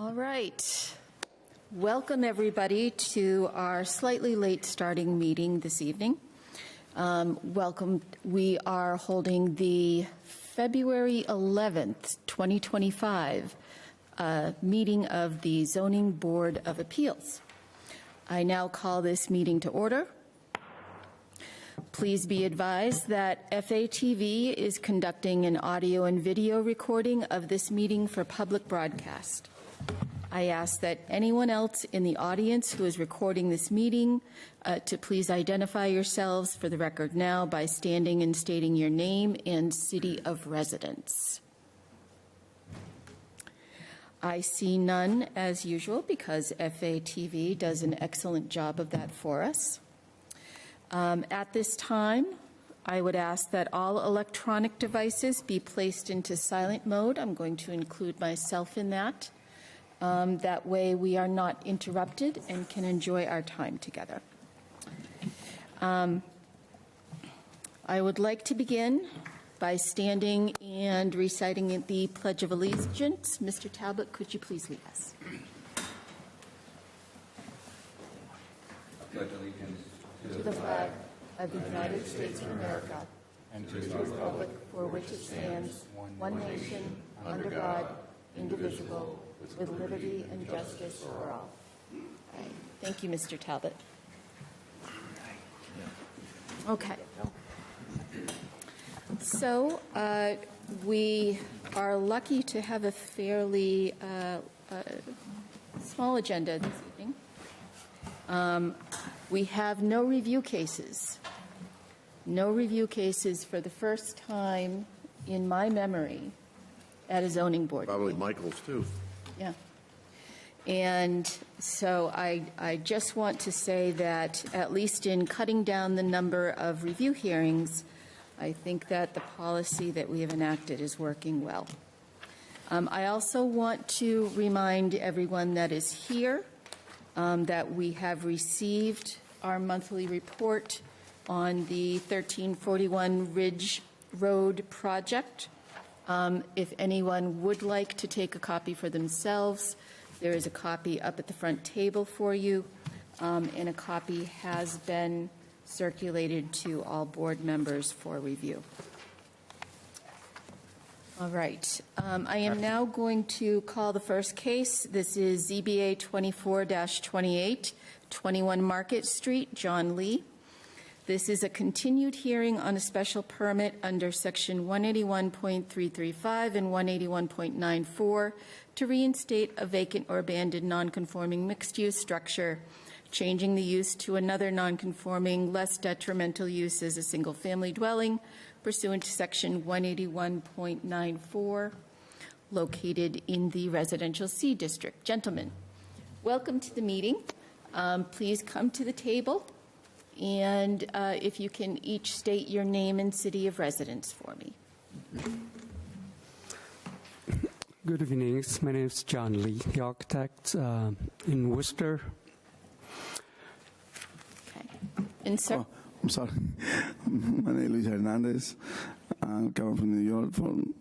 All right. Welcome, everybody, to our slightly late starting meeting this evening. Welcome. We are holding the February 11th, 2025 meeting of the Zoning Board of Appeals. I now call this meeting to order. Please be advised that FATV is conducting an audio and video recording of this meeting for public broadcast. I ask that anyone else in the audience who is recording this meeting to please identify yourselves for the record now by standing and stating your name and city of residence. I see none as usual because FATV does an excellent job of that for us. At this time, I would ask that all electronic devices be placed into silent mode. I'm going to include myself in that. That way we are not interrupted and can enjoy our time together. I would like to begin by standing and reciting the Pledge of Allegiance. Mr. Talbot, could you please lead us? Pledge allegiance to the flag of the United States of America and to the republic for which it stands, one nation, under God, indivisible, with liberty and justice for all. Right. Thank you, Mr. Talbot. Okay. So we are lucky to have a fairly small agenda this evening. We have no review cases. No review cases for the first time in my memory at a zoning board. Probably Michael's too. Yeah. And so I just want to say that at least in cutting down the number of review hearings, I think that the policy that we have enacted is working well. I also want to remind everyone that is here that we have received our monthly report on the 1341 Rindge Road project. If anyone would like to take a copy for themselves, there is a copy up at the front table for you, and a copy has been circulated to all board members for review. All right. I am now going to call the first case. This is ZBA 24-28, 21 Market Street, John Lee. This is a continued hearing on a special permit under Section 181.335 and 181.94 to reinstate a vacant or abandoned nonconforming mixed-use structure, changing the use to another nonconforming, less detrimental use as a single-family dwelling pursuant to Section 181.94, located in the Residential C District. Gentlemen, welcome to the meeting. Please come to the table. And if you can each state your name and city of residence for me. Good evening. My name is John Lee, the architect in Worcester. Okay. And sir? Oh, I'm sorry. My name is Luis Hernandez. I'm coming from New York, from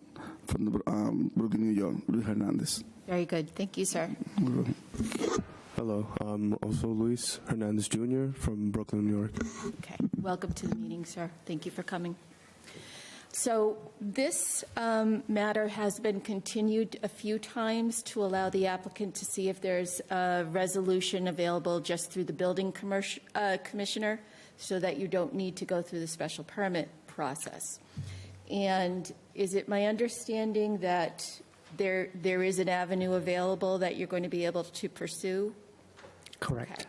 the Brooklyn, New York. Luis Hernandez. Very good. Thank you, sir. Hello, I'm also Luis Hernandez Jr. from Brooklyn, New York. Okay, welcome to the meeting, sir. Thank you for coming. So this matter has been continued a few times to allow the applicant to see if there's a resolution available just through the building commissioner so that you don't need to go through the special permit process. And is it my understanding that there is an avenue available that you're going to be able to pursue? Correct.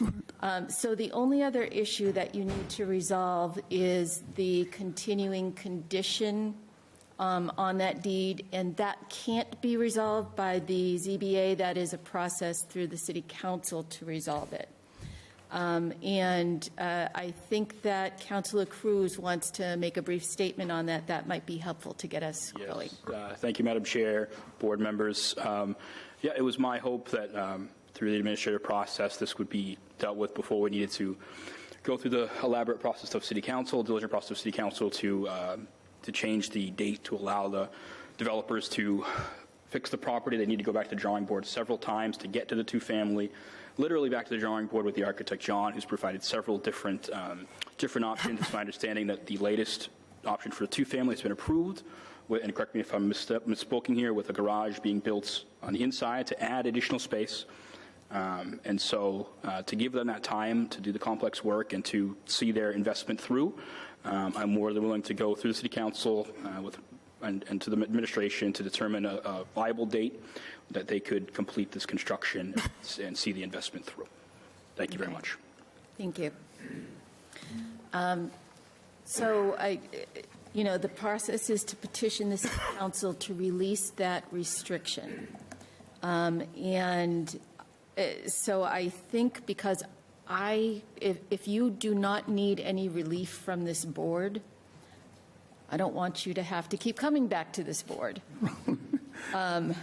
Okay. So the only other issue that you need to resolve is the continuing condition on that deed, and that can't be resolved by the ZBA. That is a process through the City Council to resolve it. And I think that Councilor Cruz wants to make a brief statement on that. That might be helpful to get us going. Thank you, Madam Chair, board members. Yeah, it was my hope that through the administrative process, this would be dealt with before we needed to go through the elaborate process of City Council, diligent process of City Council to change the date to allow the developers to fix the property. They need to go back to the drawing board several times to get to the two-family, literally back to the drawing board with the architect, John, who's provided several different options. It's my understanding that the latest option for the two-family has been approved, and correct me if I'm misspoken here, with a garage being built on the inside to add additional space. And so to give them that time to do the complex work and to see their investment through, I'm more than willing to go through the City Council and to the administration to determine a viable date that they could complete this construction and see the investment through. Thank you very much. Thank you. So the process is to petition the City Council to release that restriction. So I think because if you do not need any relief from this board, I don't want you to have to keep coming back to this board.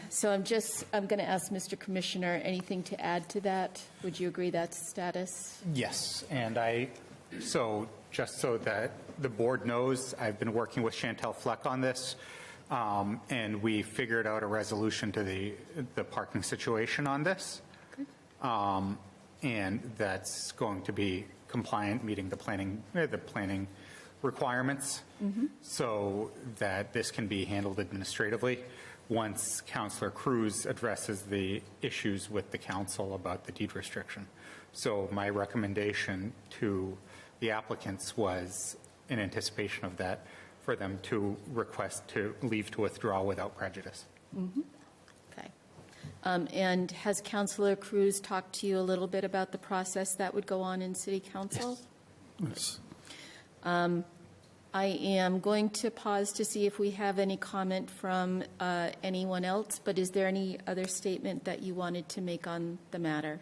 So I'm going to ask Mr. Commissioner, anything to add to that? Would you agree that's status? Yes, and just so that the board knows, I've been working with Chantel Fleck on this, and we figured out a resolution to the parking situation on this. And that's going to be compliant, meeting the planning requirements, so that this can be handled administratively once Councillor Cruz addresses the issues with the council about the deed restriction. So my recommendation to the applicants was, in anticipation of that, for them to request to leave to withdraw without prejudice. Okay. And has Councillor Cruz talked to you a little bit about the process that would go on in City Council? Yes. I am going to pause to see if we have any comment from anyone else, but is there any other statement that you wanted to make on the matter?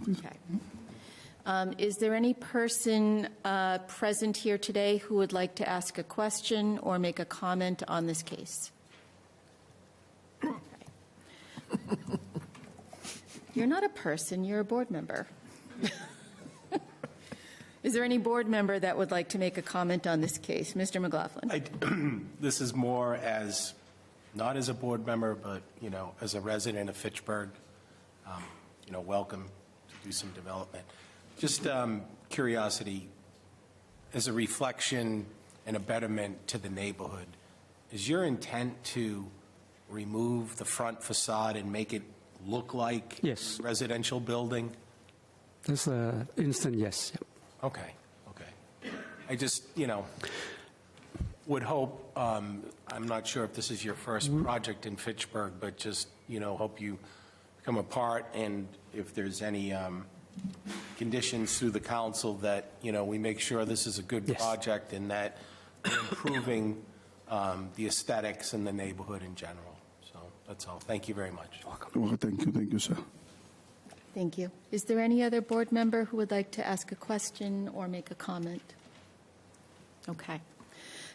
Okay. Is there any person present here today who would like to ask a question or make a comment on this case? Okay. You're not a person, you're a board member. Is there any board member that would like to make a comment on this case? Mr. McLaughlin. This is more as, not as a board member, but, as a resident of Fitchburg, welcome to do some development. Just curiosity, as a reflection and a betterment to the neighborhood, is your intent to remove the front facade and make it look like Yes. a residential building? That's an instant yes. Yep. Okay. I just, would hope, I'm not sure if this is your first project in Fitchburg, but just, hope you come apart, and if there's any conditions through the council that, we make sure this is a good Yes. project and that we're improving the aesthetics in the neighborhood in general. So that's all. Thank you very much. Well, thank you, sir. Thank you. Is there any other board member who would like to ask a question or make a comment? Okay.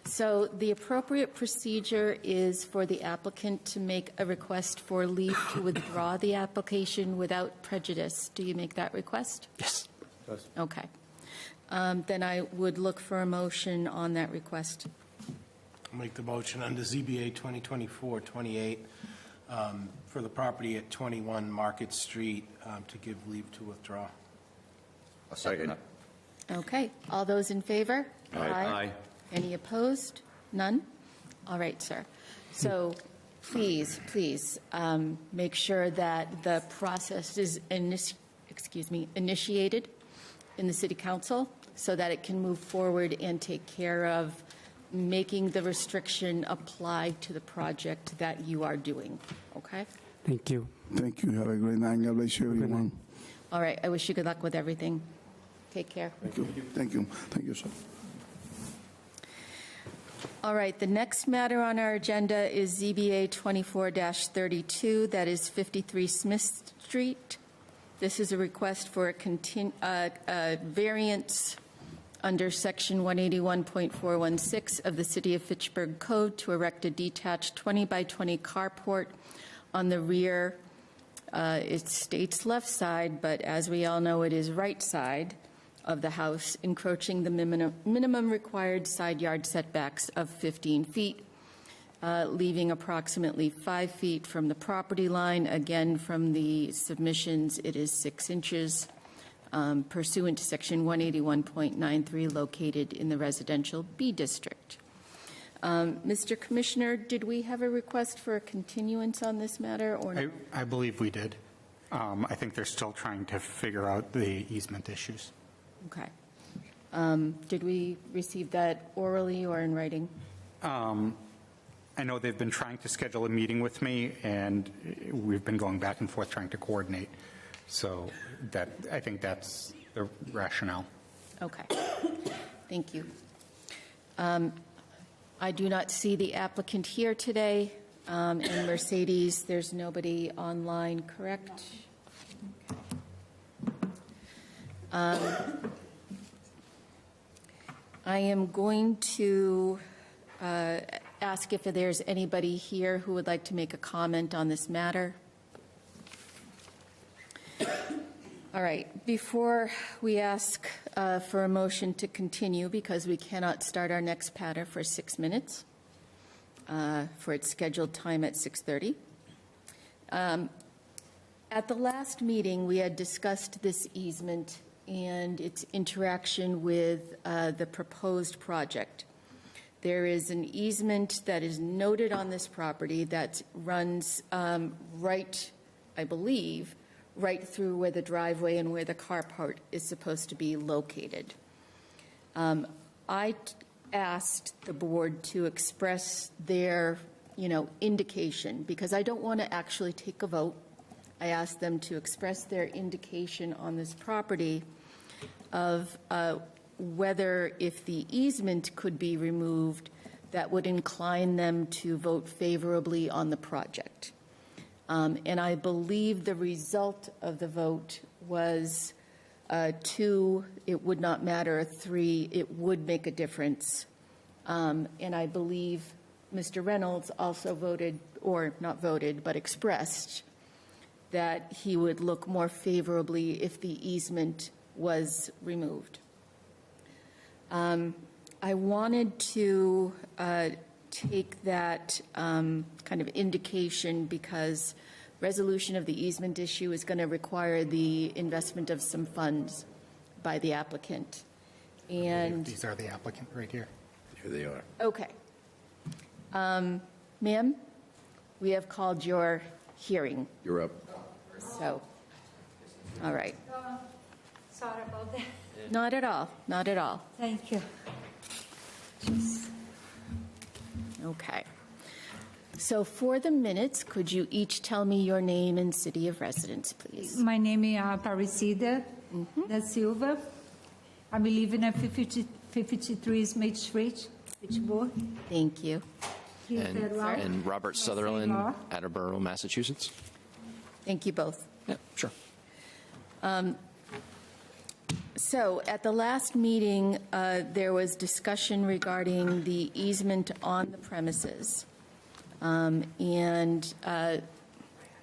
So the appropriate procedure is for the applicant to make a request for leave to withdraw the application without prejudice. Do you make that request? Yes. Okay. Then I would look for a motion on that request. I'll make the motion under ZBA 2024-28 for the property at 21 Market Street to give leave to withdraw. A second. Okay. All those in favor? Aye. Any opposed? None? All right, sir. So please, make sure that the process is initiated in the City Council so that it can move forward and take care of making the restriction apply to the project that you are doing. Okay? Thank you. Thank you. Have a great night. God bless you, everyone. All right. I wish you good luck with everything. Take care. Thank you, sir. All right, the next matter on our agenda is ZBA 24-32, that is 53 Smith Street. This is a request for a variance under Section 181.416 of the City of Fitchburg Code to erect a detached 20 by 20 carport on the rear. It states left side, but as we all know, it is right side of the house, encroaching the minimum required side yard setbacks of 15 feet. leaving approximately 5 feet from the property line. Again, from the submissions, it is 6 inches pursuant to Section 181.93, located in the residential B district. Mr. Commissioner, did we have a request for a continuance on this matter, or no? I believe we did. I think they're still trying to figure out the easement issues. Okay. Did we receive that orally or in writing? I know they've been trying to schedule a meeting with me, and we've been going back and forth trying to coordinate. So I think that's the rationale. Okay. Thank you. I do not see the applicant here today. And Mercedes, there's nobody online, correct? I am going to ask if there's anybody here who would like to make a comment on this matter. All right. Before we ask for a motion to continue, because we cannot start our next matter for 6 minutes, for its scheduled time at 6:30. At the last meeting, we had discussed this easement and its interaction with the proposed project. There is an easement that is noted on this property that runs right, I believe, right through where the driveway and where the carport is supposed to be located. I asked the board to express their, indication, because I don't want to actually take a vote. I asked them to express their indication on this property of whether, if the easement could be removed, that would incline them to vote favorably on the project. And I believe the result of the vote was 2, it would not matter, 3, it would make a difference. And I believe Mr. Reynolds also voted, or not voted, but expressed that he would look more favorably if the easement was removed. I wanted to take that kind of indication because resolution of the easement issue is going to require the investment of some funds by the applicant. And These are the applicant right here. Here they are. okay. Ma'am, we have called your hearing. You're up. So, all right. Sorry about that. Not at all. Not at all. Thank you. Okay. So for the minutes, could you each tell me your name and city of residence, please? My name is Aparecida da Silva. I live in 53 Smith Street, Pittsburgh. Thank you. And Robert Sutherland, Attleboro, Massachusetts. Thank you both. Yeah, sure. So at the last meeting, there was discussion regarding the easement on the premises. And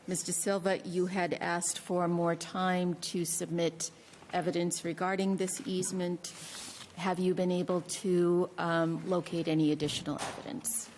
Mr. Silva, you had asked for more time to submit evidence regarding this easement. Have you been able to locate any additional evidence?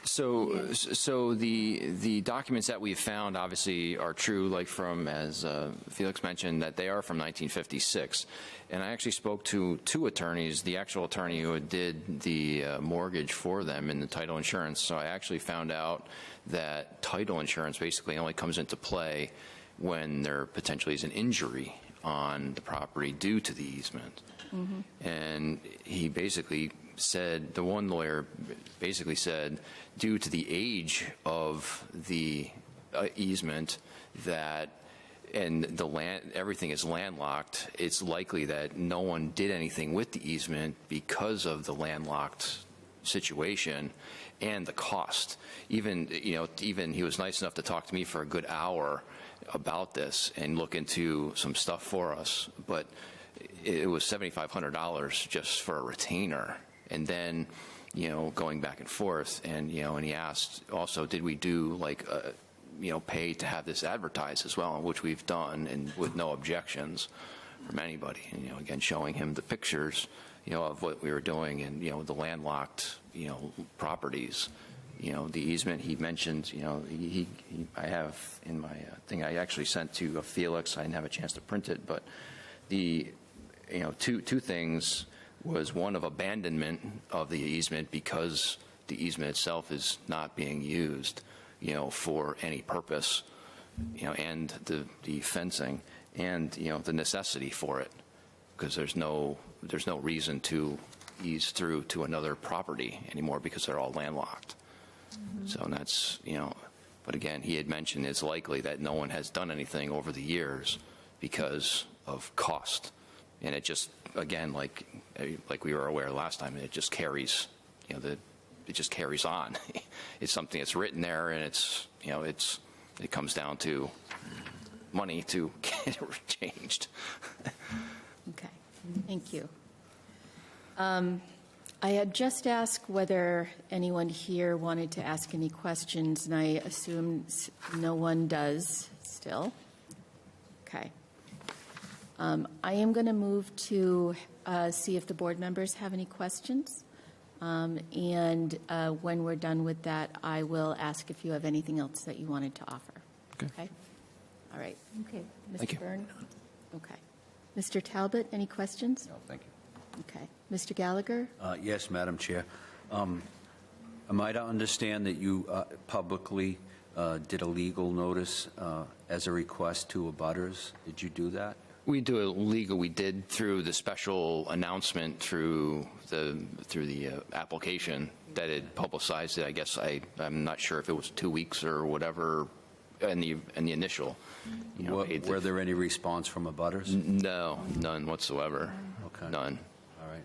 So the documents that we've found obviously are true, like from, as Felix mentioned, that they are from 1956. And I actually spoke to 2 attorneys, the actual attorney who did the mortgage for them in the title insurance. So I actually found out that title insurance basically only comes into play when there potentially is an injury on the property due to the easement. And he basically said, the one lawyer basically said, due to the age of the easement, that and the land, everything is landlocked, it's likely that no one did anything with the easement because of the landlocked situation and the cost. Even he was nice enough to talk to me for a good hour about this and look into some stuff for us, but it was $7,500 just for a retainer. And then, going back and forth, and he asked also, did we do pay to have this advertised as well, which we've done, and with no objections from anybody. And, again, showing him the pictures, of what we were doing, and, the landlocked, properties, the easement. He mentioned, I have in my thing I actually sent to Felix. I didn't have a chance to print it, but the, two things was one of abandonment of the easement because the easement itself is not being used, for any purpose, and the fencing and, the necessity for it, because there's no reason to ease through to another property anymore because they're all landlocked. So that's, but again, he had mentioned it's likely that no one has done anything over the years because of cost. And it just, again, like we were aware last time, it just carries, it just carries on. It's something that's written there, and it's, it comes down to money to get it changed. Okay, thank you. I had just asked whether anyone here wanted to ask any questions, and I assume no one does still. Okay. I am going to move to see if the board members have any questions. And when we're done with that, I will ask if you have anything else that you wanted to offer. Okay? All right. Okay. Thank you. Mr. Byrne? Okay. Mr. Talbot, any questions? No, thank you. Okay. Mr. Gallagher? Yes, Madam Chair. Am I to understand that you publicly did a legal notice as a request to abutters? Did you do that? We do it legal. We did through the special announcement through the application that it publicized it. I guess I'm not sure if it was 2 weeks or whatever in the initial. Were there any response from abutters? No, none whatsoever. Okay. None. All right.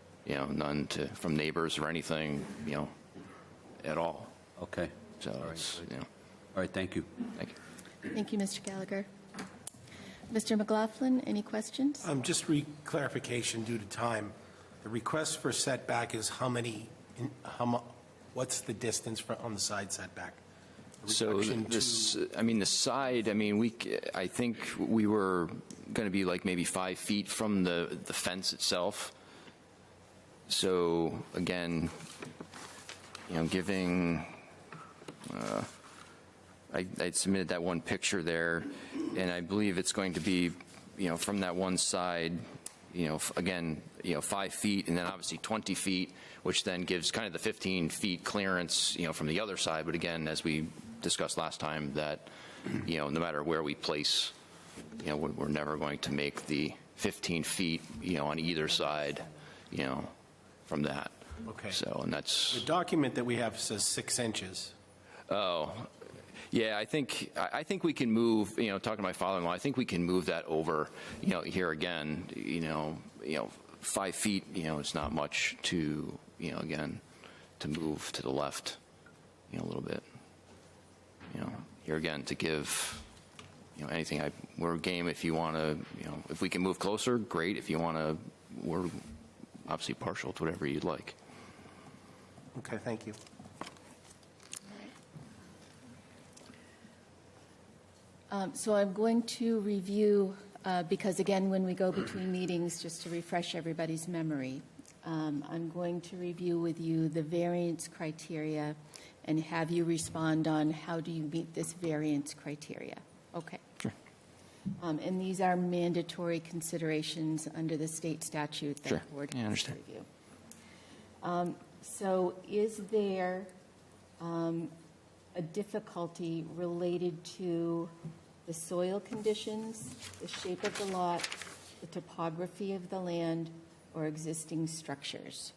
None from neighbors or anything. At all. Okay. So All right. it's, All right. Thank you. Thank you. Thank you, Mr. Gallagher. Mr. McLaughlin, any questions? Just clarification due to time. The request for setback is what's the distance on the side setback? So the side, I think we were going to be like maybe 5 feet from the fence itself. So again, giving, I submitted that one picture there, and I believe it's going to be, from that one side, again, 5 feet, and then obviously 20 feet, which then gives kind of the 15 feet clearance, from the other side. But again, as we discussed last time, that, no matter where we place, we're never going to make the 15 feet, on either side, from that. Okay. So, and that's The document that we have says 6 inches. Oh, yeah. I think we can move. Talking to my father-in-law, I think we can move that over. Here again, 5 feet. It's not much to again to move to the left, a little bit. Here again to give anything. We're game if you want to. If we can move closer, great. If you want to, we're obviously partial to whatever you'd like. Okay. Thank you. So I'm going to review, because again, when we go between meetings, just to refresh everybody's memory, I'm going to review with you the variance criteria and have you respond on how do you meet this variance criteria. Okay. Sure. And these are mandatory considerations under the state statute that Sure. the board Yeah, I has to understand. review. So is there a difficulty related to the soil conditions, the shape of the lot, the topography of the land, or existing structures?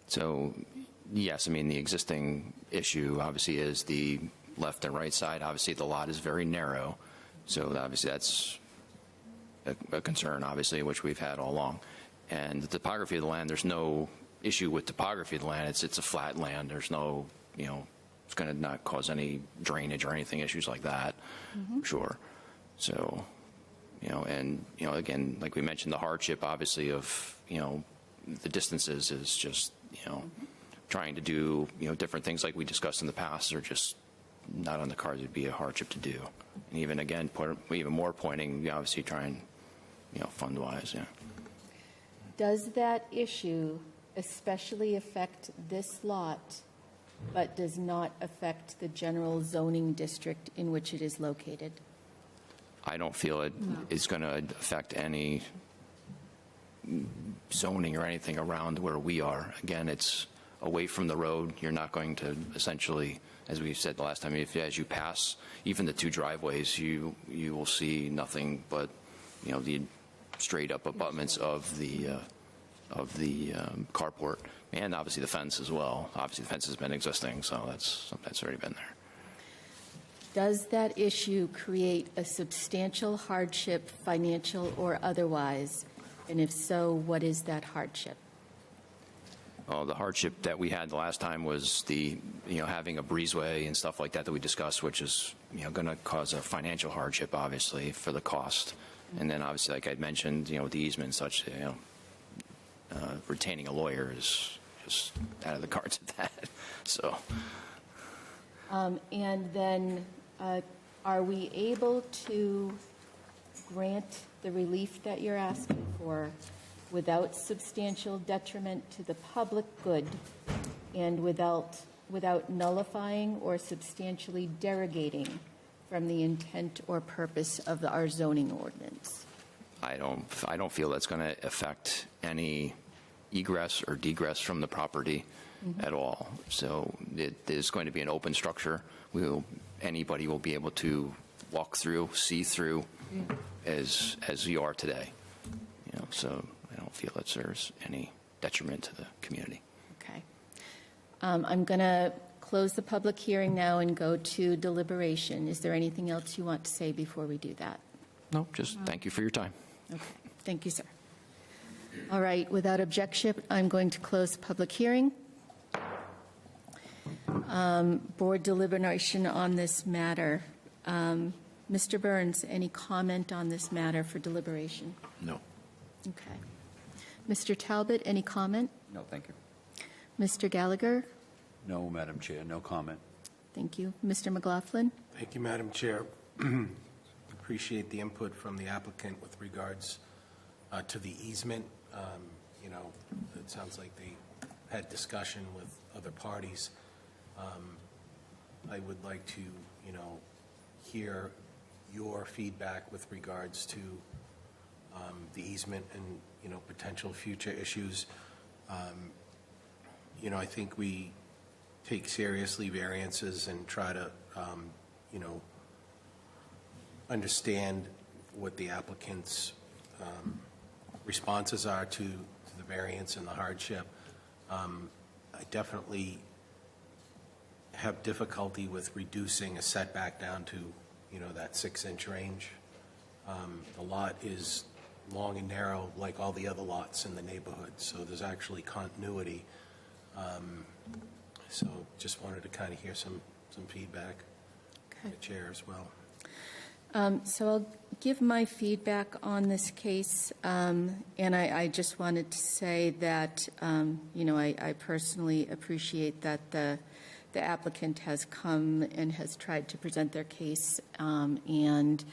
So, yes, the existing issue obviously is the left and right side. Obviously, the lot is very narrow, so obviously that's a concern, obviously, which we've had all along. And the topography of the land, there's no issue with topography of the land. It's a flat land. There's no, it's going to not cause any drainage or anything issues like that, sure. So, and, again, like we mentioned, the hardship, obviously, of, the distances is just, trying to do, different things like we discussed in the past are just not on the cards. It'd be a hardship to do. And even, again, even more pointing, obviously trying, fund-wise, yeah. Does that issue especially affect this lot but does not affect the general zoning district in which it is located? I don't feel it is going to affect any zoning or anything around where we are. Again, it's away from the road. You're not going to essentially, as we said the last time, as you pass even the two driveways, you will see nothing but, you know, the straight up abutments of the carport, and obviously the fence as well. Obviously the fence has been existing, so that's already been there. Does that issue create a substantial hardship, financial or otherwise? And if so, what is that hardship? Oh, the hardship that we had the last time was having a breezeway and stuff like that we discussed, which is, going to cause a financial hardship, obviously, for the cost. And then obviously, like I'd mentioned, with the easement and such, retaining a lawyer is just out of the cards at that. So. And then are we able to grant the relief that you're asking for without substantial detriment to the public good and without nullifying or substantially derogating from the intent or purpose of our zoning ordinance? I don't feel that's going to affect any egress or degress from the property at all. So it is going to be an open structure. Anybody will be able to walk through, see through, as you are today. So I don't feel that there's any detriment to the community. Okay. I'm going to close the public hearing now and go to deliberation. Is there anything else you want to say before we do that? No, just thank you for your time. Okay. Thank you, sir. All right. Without objection, I'm going to close the public hearing. Board deliberation on this matter. Mr. Burns, any comment on this matter for deliberation? No. Okay. Mr. Talbot, any comment? No, thank you. Mr. Gallagher? No, Madam Chair, no comment. Thank you. Mr. McLaughlin? Thank you, Madam Chair. Appreciate the input from the applicant with regards to the easement. It sounds like they had discussion with other parties. I would like to, hear your feedback with regards to the easement and, potential future issues. I think we take seriously variances and try to, understand what the applicant's responses are to the variance and the hardship. I definitely have difficulty with reducing a setback down to, that 6-inch range. The lot is long and narrow like all the other lots in the neighborhood, so there's actually continuity. So just wanted to kind of hear some feedback from the chair as well. So I'll give my feedback on this case, and I just wanted to say that, I personally appreciate that the applicant has come and has tried to present their case, and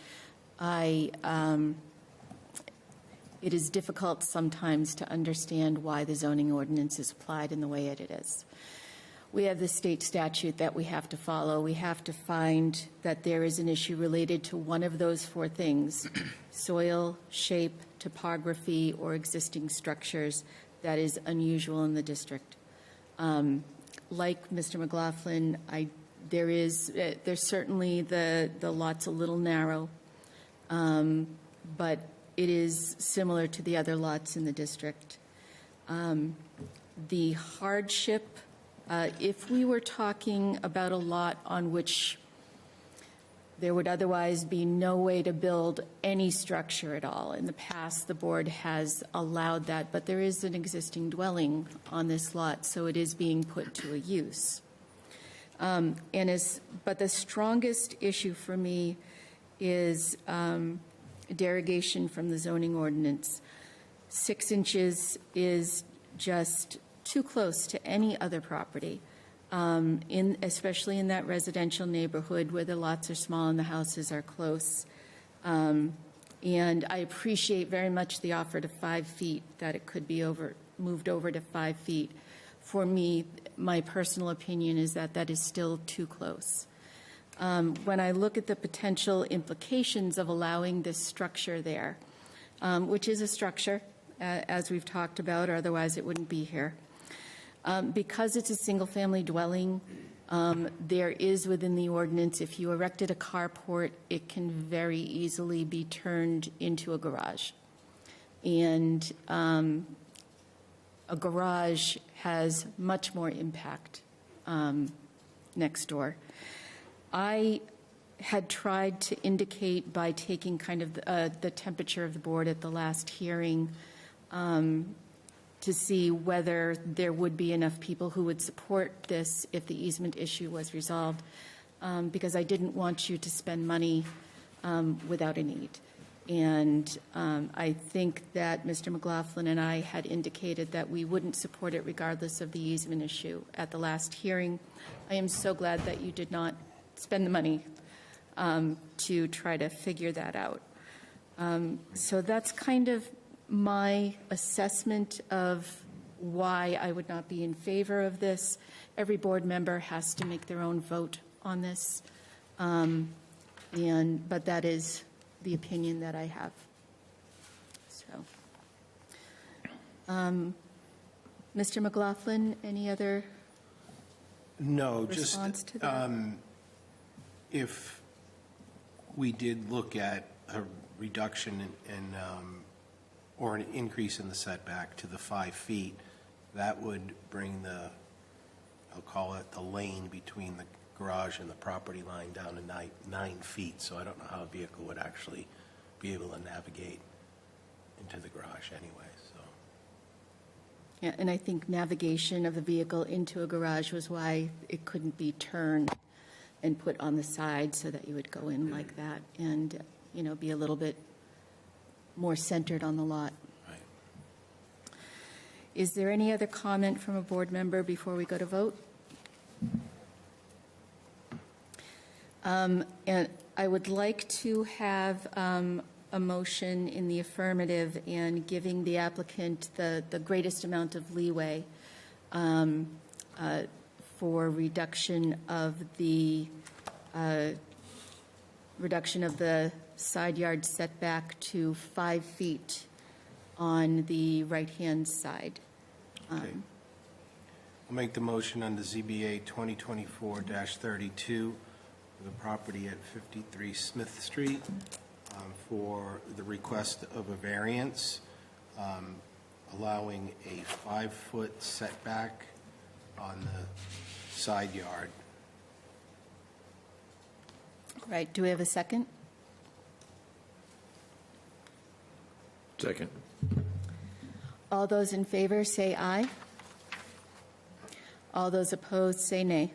it is difficult sometimes to understand why the zoning ordinance is applied in the way it is. We have the state statute that we have to follow. We have to find that there is an issue related to one of those 4 things: soil, shape, topography, or existing structures that is unusual in the district. Like Mr. McLaughlin, there's certainly the lot's a little narrow, but it is similar to the other lots in the district. The hardship, if we were talking about a lot on which there would otherwise be no way to build any structure at all. In the past, the board has allowed that, but there is an existing dwelling on this lot, so it is being put to a use. But the strongest issue for me is derogation from the zoning ordinance. 6 inches is just too close to any other property, especially in that residential neighborhood where the lots are small and the houses are close. And I appreciate very much the offer to 5 feet, that it could be moved over to 5 feet. for me, my personal opinion is that that is still too close. When I look at the potential implications of allowing this structure there, which is a structure, as we've talked about, or otherwise it wouldn't be here. Because it's a single-family dwelling, there is within the ordinance, if you erected a carport, it can very easily be turned into a garage. And a garage has much more impact next door. I had tried to indicate by taking kind of the temperature of the board at the last hearing to see whether there would be enough people who would support this if the easement issue was resolved, because I didn't want you to spend money without a need. And I think that Mr. McLaughlin and I had indicated that we wouldn't support it regardless of the easement issue at the last hearing. I am so glad that you did not spend the money to try to figure that out. So that's kind of my assessment of why I would not be in favor of this. Every board member has to make their own vote on this, but that is the opinion that I have. So, Mr. McLaughlin, any other response to that? If we did look at a reduction in or an increase in the setback to the 5 feet, that would bring the, I'll call it the lane between the garage and the property line down to 9 feet. So I don't know how a vehicle would actually be able to navigate into the garage anyway. So. Yeah, and I think navigation of the vehicle into a garage was why it couldn't be turned and put on the side so that you would go in like that and, you know, be a little bit more centered on the lot. Right. Is there any other comment from a board member before we go to vote? And I would like to have a motion in the affirmative and giving the applicant the greatest amount of leeway for reduction of the side yard setback to 5 feet on the right-hand side. Okay. I'll make the motion under ZBA 2024-32, the property at 53 Smith Street, for the request of a variance, allowing a 5-foot setback on the side yard. Right. Do we have a second? Second. All those in favor say aye. All those opposed say nay.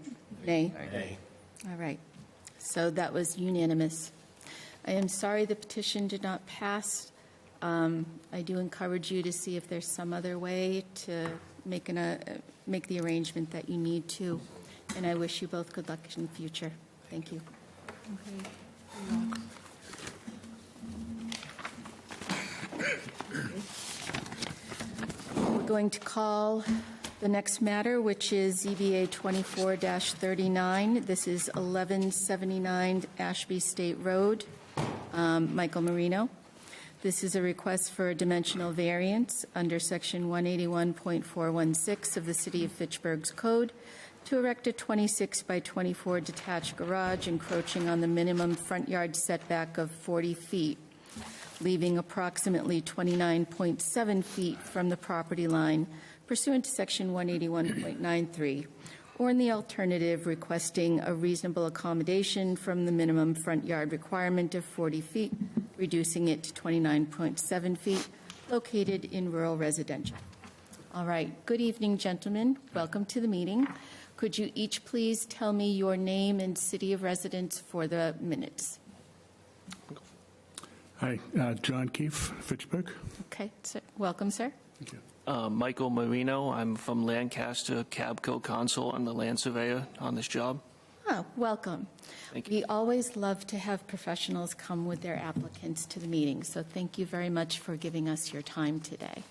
Nay. Nay. All right. So that was unanimous. I am sorry the petition did not pass. I do encourage you to see if there's some other way to make the arrangement that you need to. And I wish you both good luck in the future. Thank you. We're going to call the next matter, which is ZBA 24-39. This is 1179 Ashby State Road. Michael Marino. This is a request for a dimensional variance under Section 181.416 of the City of Fitchburg's Code to erect a 26 by 24 detached garage encroaching on the minimum front yard setback of 40 feet, leaving approximately 29.7 feet from the property line pursuant to Section 181.93, or in the alternative, requesting a reasonable accommodation from the minimum front yard requirement of 40 feet, reducing it to 29.7 feet, located in rural residential. All right. Good evening, gentlemen. Welcome to the meeting. Could you each please tell me your name and city of residence for the minutes? Hi, John Keefe, Fitchburg. Okay. So, welcome, sir. Thank you. Michael Marino. I'm from Lancaster, Cabco Consul. I'm the land surveyor on this job. Oh, welcome. Thank you. We always love to have professionals come with their applicants to the meeting, so thank you very much for giving us your time today.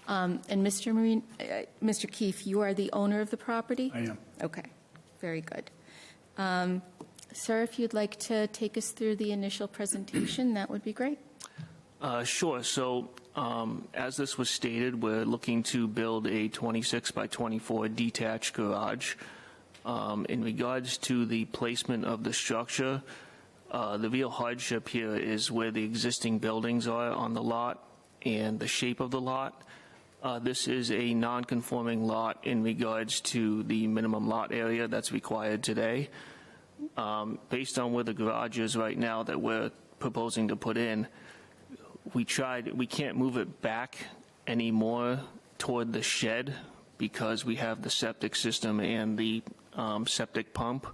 And Mr. Keefe, you are the owner of the property? I am. Okay, very good. Sir, if you'd like to take us through the initial presentation, that would be great. Sure. So as this was stated, we're looking to build a 26 by 24 detached garage. In regards to the placement of the structure, the real hardship here is where the existing buildings are on the lot and the shape of the lot. This is a non-conforming lot in regards to the minimum lot area that's required today. Based on where the garage is right now that we're proposing to put in, we can't move it back anymore toward the shed because we have the septic system and the septic pump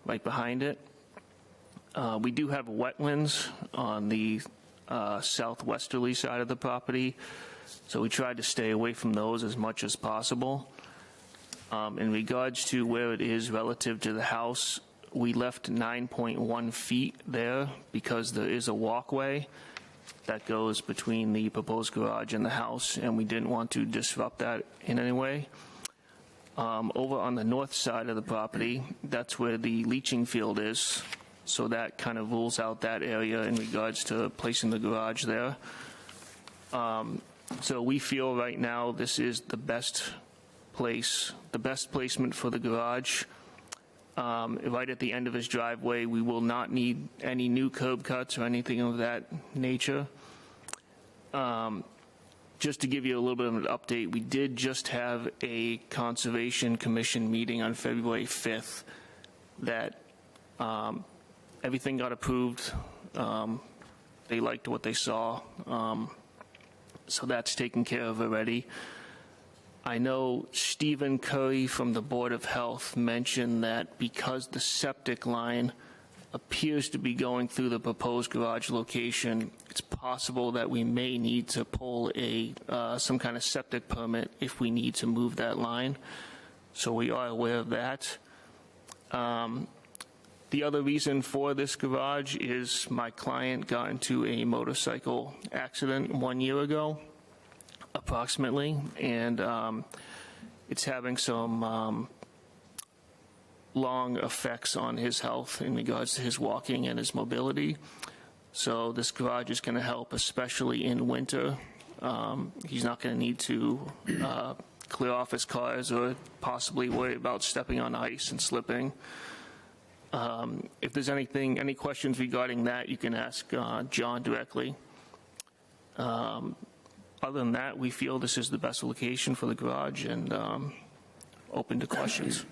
right behind it. We do have wetlands on the southwesterly side of the property, so we tried to stay away from those as much as possible. In regards to where it is relative to the house, we left 9.1 feet there because there is a walkway that goes between the proposed garage and the house, and we didn't want to disrupt that in any way. Over on the north side of the property, that's where the leaching field is, so that kind of rules out that area in regards to placing the garage there. So we feel right now this is the best placement for the garage. Right at the end of his driveway, we will not need any new curb cuts or anything of that nature. Just to give you a little bit of an update, we did just have a Conservation Commission meeting on February 5th that everything got approved. They liked what they saw. So that's taken care of already. I know Stephen Culley from the Board of Health mentioned that because the septic line appears to be going through the proposed garage location, it's possible that we may need to pull some kind of septic permit if we need to move that line. So we are aware of that. The other reason for this garage is my client got into a motorcycle accident 1 year ago, approximately, and it's having some long effects on his health in regards to his walking and his mobility. So this garage is going to help, especially in winter. He's not going to need to clear off his cars or possibly worry about stepping on ice and slipping. If there's any questions regarding that, you can ask John directly. Other than that, we feel this is the best location for the garage and open to questions.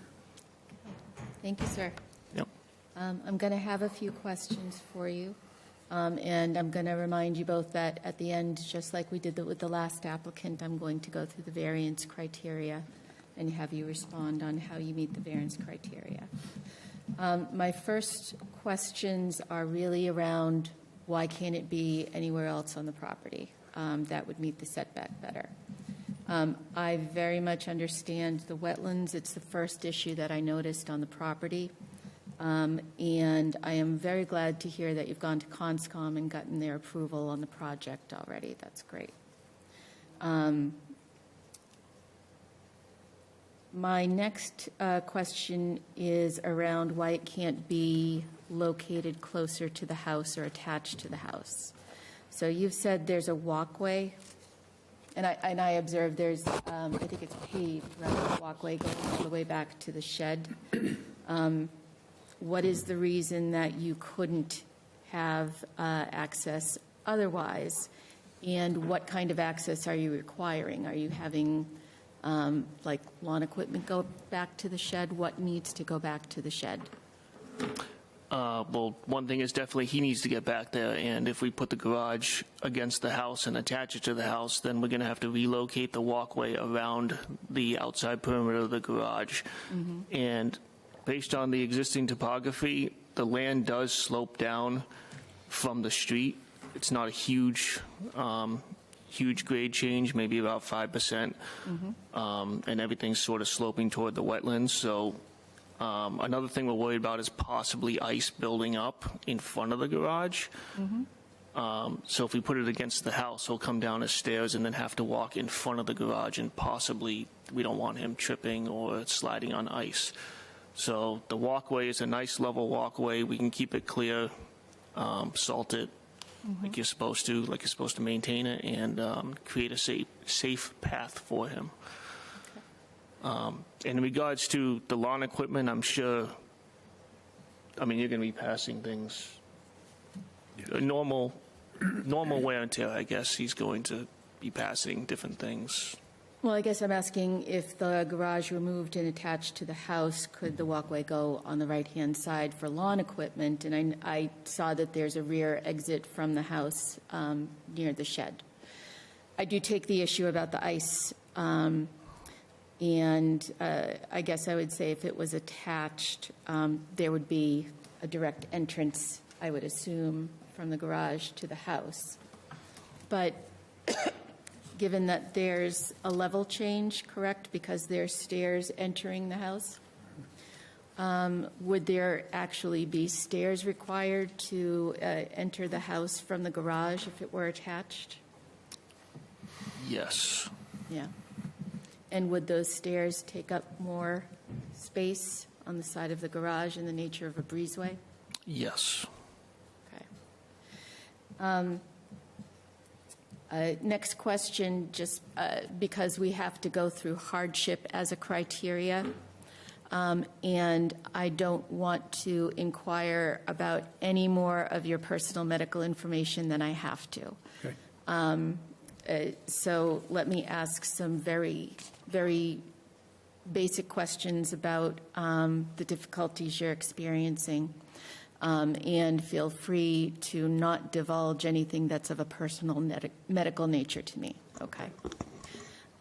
Thank you, sir. Yep. I'm going to have a few questions for you, and I'm going to remind you both that at the end, just like we did with the last applicant, I'm going to go through the variance criteria and have you respond on how you meet the variance criteria. My first questions are really around why can't it be anywhere else on the property that would meet the setback better. I very much understand the wetlands. It's the first issue that I noticed on the property. And I am very glad to hear that you've gone to Conscom and gotten their approval on the project already. That's great. My next question is around why it can't be located closer to the house or attached to the house. So you've said there's a walkway, and I observed there's, I think it's paved, right, walkway going all the way back to the shed. What is the reason that you couldn't have access otherwise? And what kind of access are you requiring? Are you having like lawn equipment go back to the shed? What needs to go back to the shed? Well, one thing is definitely he needs to get back there, and if we put the garage against the house and attach it to the house, then we're going to have to relocate the walkway around the outside perimeter of the garage. Mm-hmm. And based on the existing topography, the land does slope down from the street. It's not a huge grade change, maybe about 5%, mm-hmm. And everything's sort of sloping toward the wetlands. So another thing we're worried about is possibly ice building up in front of the garage. Mm-hmm. So if we put it against the house, he'll come down the stairs and then have to walk in front of the garage, and possibly we don't want him tripping or sliding on ice. So the walkway is a nice level walkway. We can keep it clear, salt it like you're supposed to maintain it, and create a safe path for him. In regards to the lawn equipment, I'm sure, you're going to be passing things, normal wear and tear, I guess. He's going to be passing different things. Well, I guess I'm asking if the garage were moved and attached to the house, could the walkway go on the right-hand side for lawn equipment? And I saw that there's a rear exit from the house near the shed. I do take the issue about the ice, and I guess I would say if it was attached, there would be a direct entrance, I would assume, from the garage to the house. But given that there's a level change, correct, because there's stairs entering the house, would there actually be stairs required to enter the house from the garage if it were attached? Yes. Yeah. And would those stairs take up more space on the side of the garage in the nature of a breezeway? Yes. Okay. Next question, just because we have to go through hardship as a criteria, and I don't want to inquire about any more of your personal medical information than I have to. Okay. So let me ask some very, very basic questions about the difficulties you're experiencing. And feel free to not divulge anything that's of a personal medical nature to me. Okay.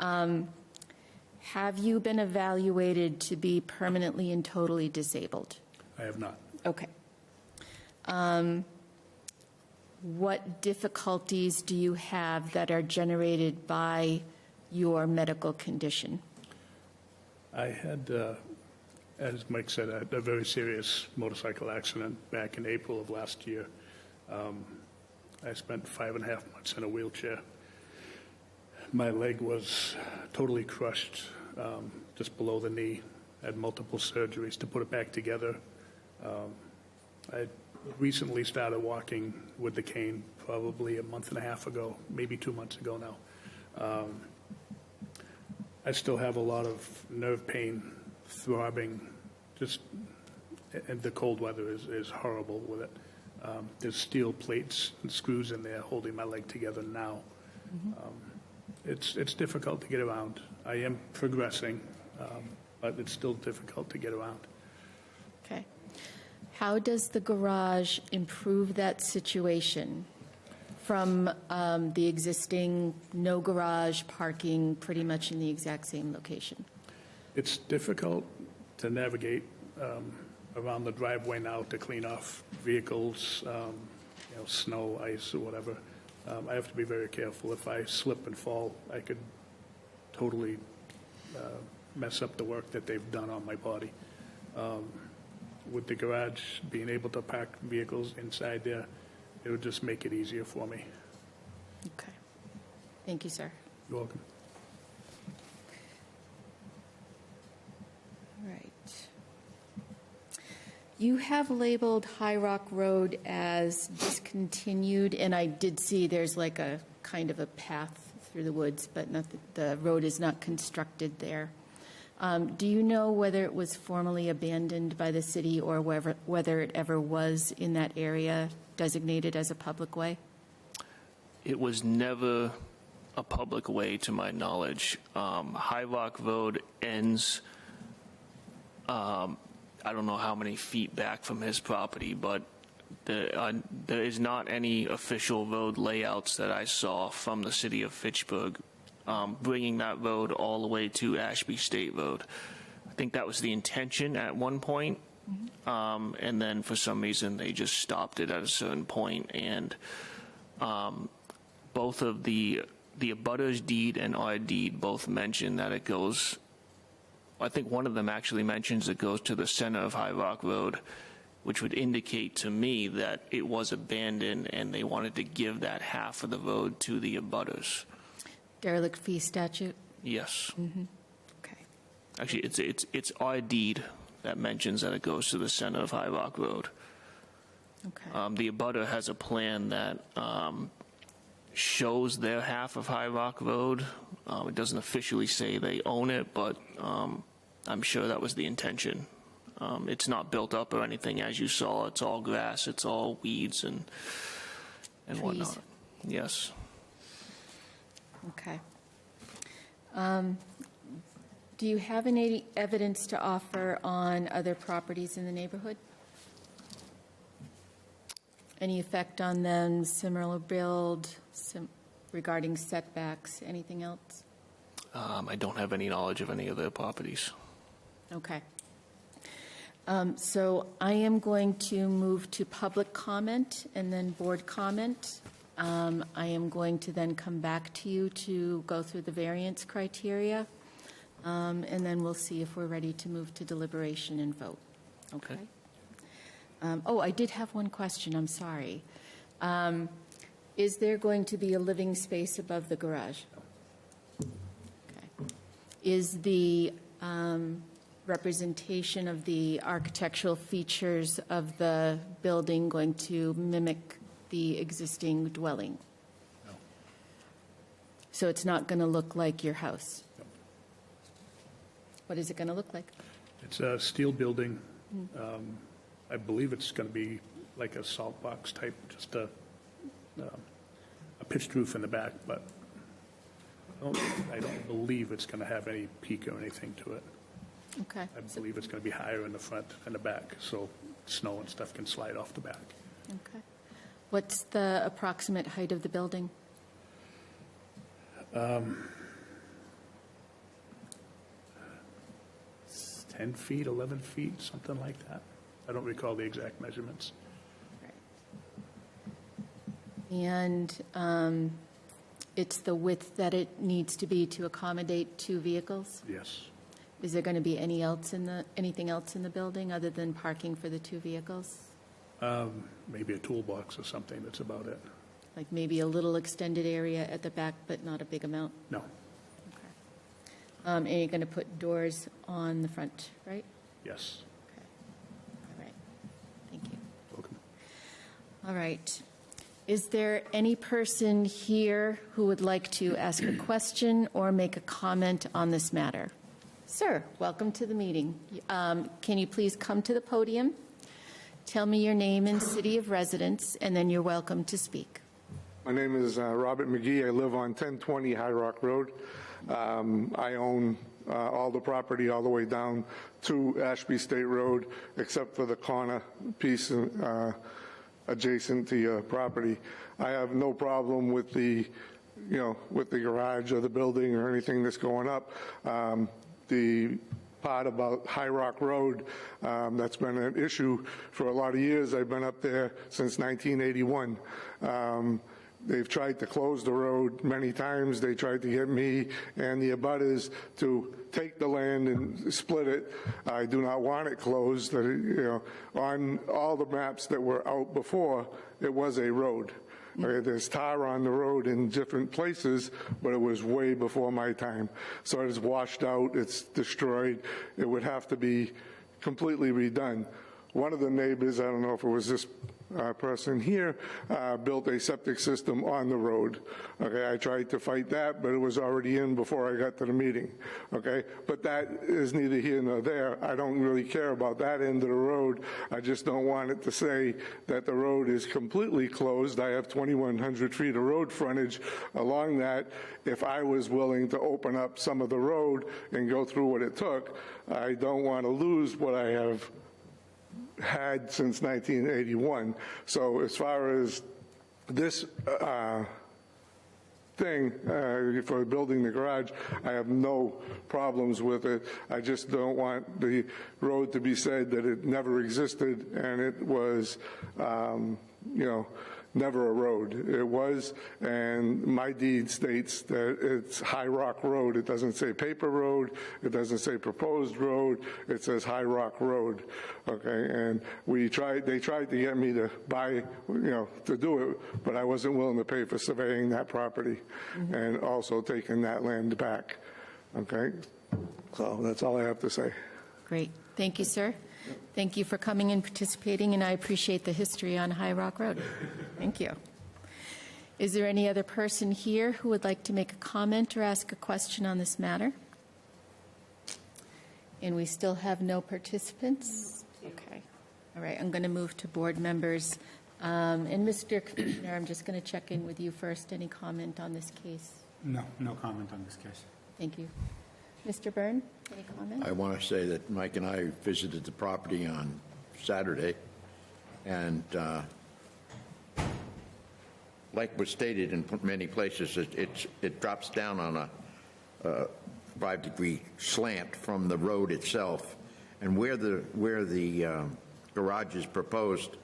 Have you been evaluated to be permanently and totally disabled? I have not. Okay. What difficulties do you have that are generated by your medical condition? I had, as Mike said, a very serious motorcycle accident back in April of last year. I spent 5.5 months in a wheelchair. My leg was totally crushed just below the knee. I had multiple surgeries to put it back together. I recently started walking with the cane probably a month and a half ago, maybe 2 months ago now. I still have a lot of nerve pain, throbbing, and the cold weather is horrible with it. There's steel plates and screws in there holding my leg together now. It's difficult to get around. I am progressing, but it's still difficult to get around. Okay. How does the garage improve that situation from the existing no garage parking pretty much in the exact same location? It's difficult to navigate around the driveway now to clean off vehicles, snow, ice, or whatever. I have to be very careful. If I slip and fall, I could totally mess up the work that they've done on my body. With the garage, being able to park vehicles inside there, it would just make it easier for me. Okay. Thank you, sir. You're welcome. All right. You have labeled High Rock Road as discontinued, and I did see there's like a kind of a path through the woods, but not the road is not constructed there. Do you know whether it was formally abandoned by the city or whether it ever was in that area designated as a public way? It was never a public way to my knowledge. High Rock Road ends, I don't know how many feet back from his property, but there is not any official road layouts that I saw from the city of Fitchburg bringing that road all the way to Ashby State Road. I think that was the intention at one point, and then for some reason they just stopped it at a certain point. And both of the abutter's deed and our deed both mention that it goes, I think one of them actually mentions it goes to the center of High Rock Road, which would indicate to me that it was abandoned and they wanted to give that half of the road to the abutters. Derelict fee statute? Yes. Okay. Actually, it's our deed that mentions that it goes to the center of High Rock Road. Okay. The abutter has a plan that shows their half of High Rock Road. It doesn't officially say they own it, but I'm sure that was the intention. It's not built up or anything, as you saw. It's all grass, it's all weeds and whatnot. Yes. Okay. Do you have any evidence to offer on other properties in the neighborhood? Any effect on them, similar build, regarding setbacks, anything else? I don't have any knowledge of any of their properties. Okay. So I am going to move to public comment and then board comment. I am going to then come back to you to go through the variance criteria, and then we'll see if we're ready to move to deliberation and vote. Okay? I did have one question, I'm sorry. Is there going to be a living space above the garage? Okay. Is the representation of the architectural features of the building going to mimic the existing dwelling? No. So it's not going to look like your house? No. What is it going to look like? It's a steel building. I believe it's going to be like a salt box type, just a pitched roof in the back, but I don't believe it's going to have any peak or anything to it. Okay. I believe it's going to be higher in the front and the back, so snow and stuff can slide off the back. Okay. What's the approximate height of the building? 10 feet, 11 feet, something like that. I don't recall the exact measurements. And it's the width that it needs to be to accommodate two vehicles? Yes. Is there going to be anything else in the building other than parking for the two vehicles? Maybe a toolbox or something, that's about it. Like maybe a little extended area at the back, but not a big amount? No. Okay. And you're going to put doors on the front, right? Yes. Okay. All right. Thank you. Welcome. All right. Is there any person here who would like to ask a question or make a comment on this matter? Sir, welcome to the meeting. Can you please come to the podium? Tell me your name and city of residence, and then you're welcome to speak. My name is Robert McGee. I live on 1020 High Rock Road. I own all the property all the way down to Ashby State Road, except for the corner piece adjacent to your property. I have no problem with the garage or the building or anything that's going up. The part about High Rock Road, that's been an issue for a lot of years. I've been up there since 1981. They've tried to close the road many times. They tried to get me and the abutters to take the land and split it. I do not want it closed. On all the maps that were out before, it was a road. Okay, there's tar on the road in different places, but it was way before my time. So it is washed out, it's destroyed. It would have to be completely redone. One of the neighbors, I don't know if it was this person here, built a septic system on the road. Okay, I tried to fight that, but it was already in before I got to the meeting. Okay, but that is neither here nor there. I don't really care about that end of the road. I just don't want it to say that the road is completely closed. I have 2,100 feet of road frontage along that. If I was willing to open up some of the road and go through what it took, I don't want to lose what I have had since 1981. So as far as this thing for building the garage, I have no problems with it. I just don't want the road to be said that it never existed and it was, never a road. It was, and my deed states that it's High Rock Road. It doesn't say paper road. It doesn't say proposed road. It says High Rock Road. Okay, and they tried to get me to buy, to do it, but I wasn't willing to pay for surveying that property and also taking that land back. Okay, so that's all I have to say. Great. Thank you, sir. Thank you for coming and participating, and I appreciate the history on High Rock Road. Thank you. Is there any other person here who would like to make a comment or ask a question on this matter? And we still have no participants? Okay. All right, I'm going to move to board members. And Mr. Commissioner, I'm just going to check in with you first. Any comment on this case? No comment on this case. Thank you. Mr. Byrne, any comment? I want to say that Mike and I visited the property on Saturday, and like was stated in many places, it drops down on a 5-degree slant from the road itself, and where the garage is proposed,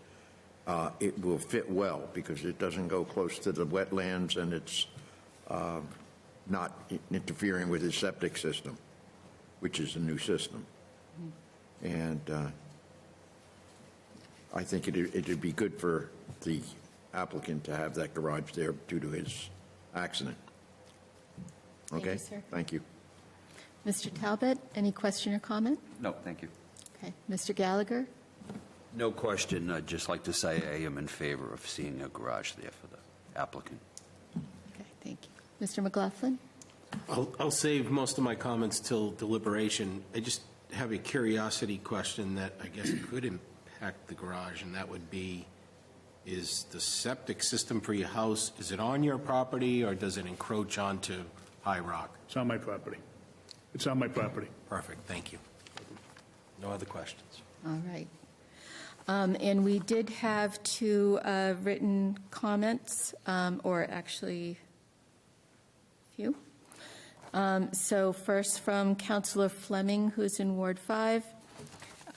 it will fit well because it doesn't go close to the wetlands, and it's not interfering with his septic system, which is a new system. And I think it'd be good for the applicant to have that garage there due to his accident. Okay? Thank you, sir. Thank you. Mr. Talbot, any question or comment? No, thank you. Okay. Mr. Gallagher? No question. I'd just like to say I am in favor of seeing a garage there for the applicant. Okay, thank you. Mr. McLaughlin? I'll save most of my comments till deliberation. I just have a curiosity question that I guess could impact the garage, and that would be, is the septic system for your house, is it on your property or does it encroach onto High Rock? It's on my property. It's on my property. Perfect, thank you. No other questions. All right. And we did have 2 written comments, or actually a few. So first from Councillor Fleming, who's in Ward 5.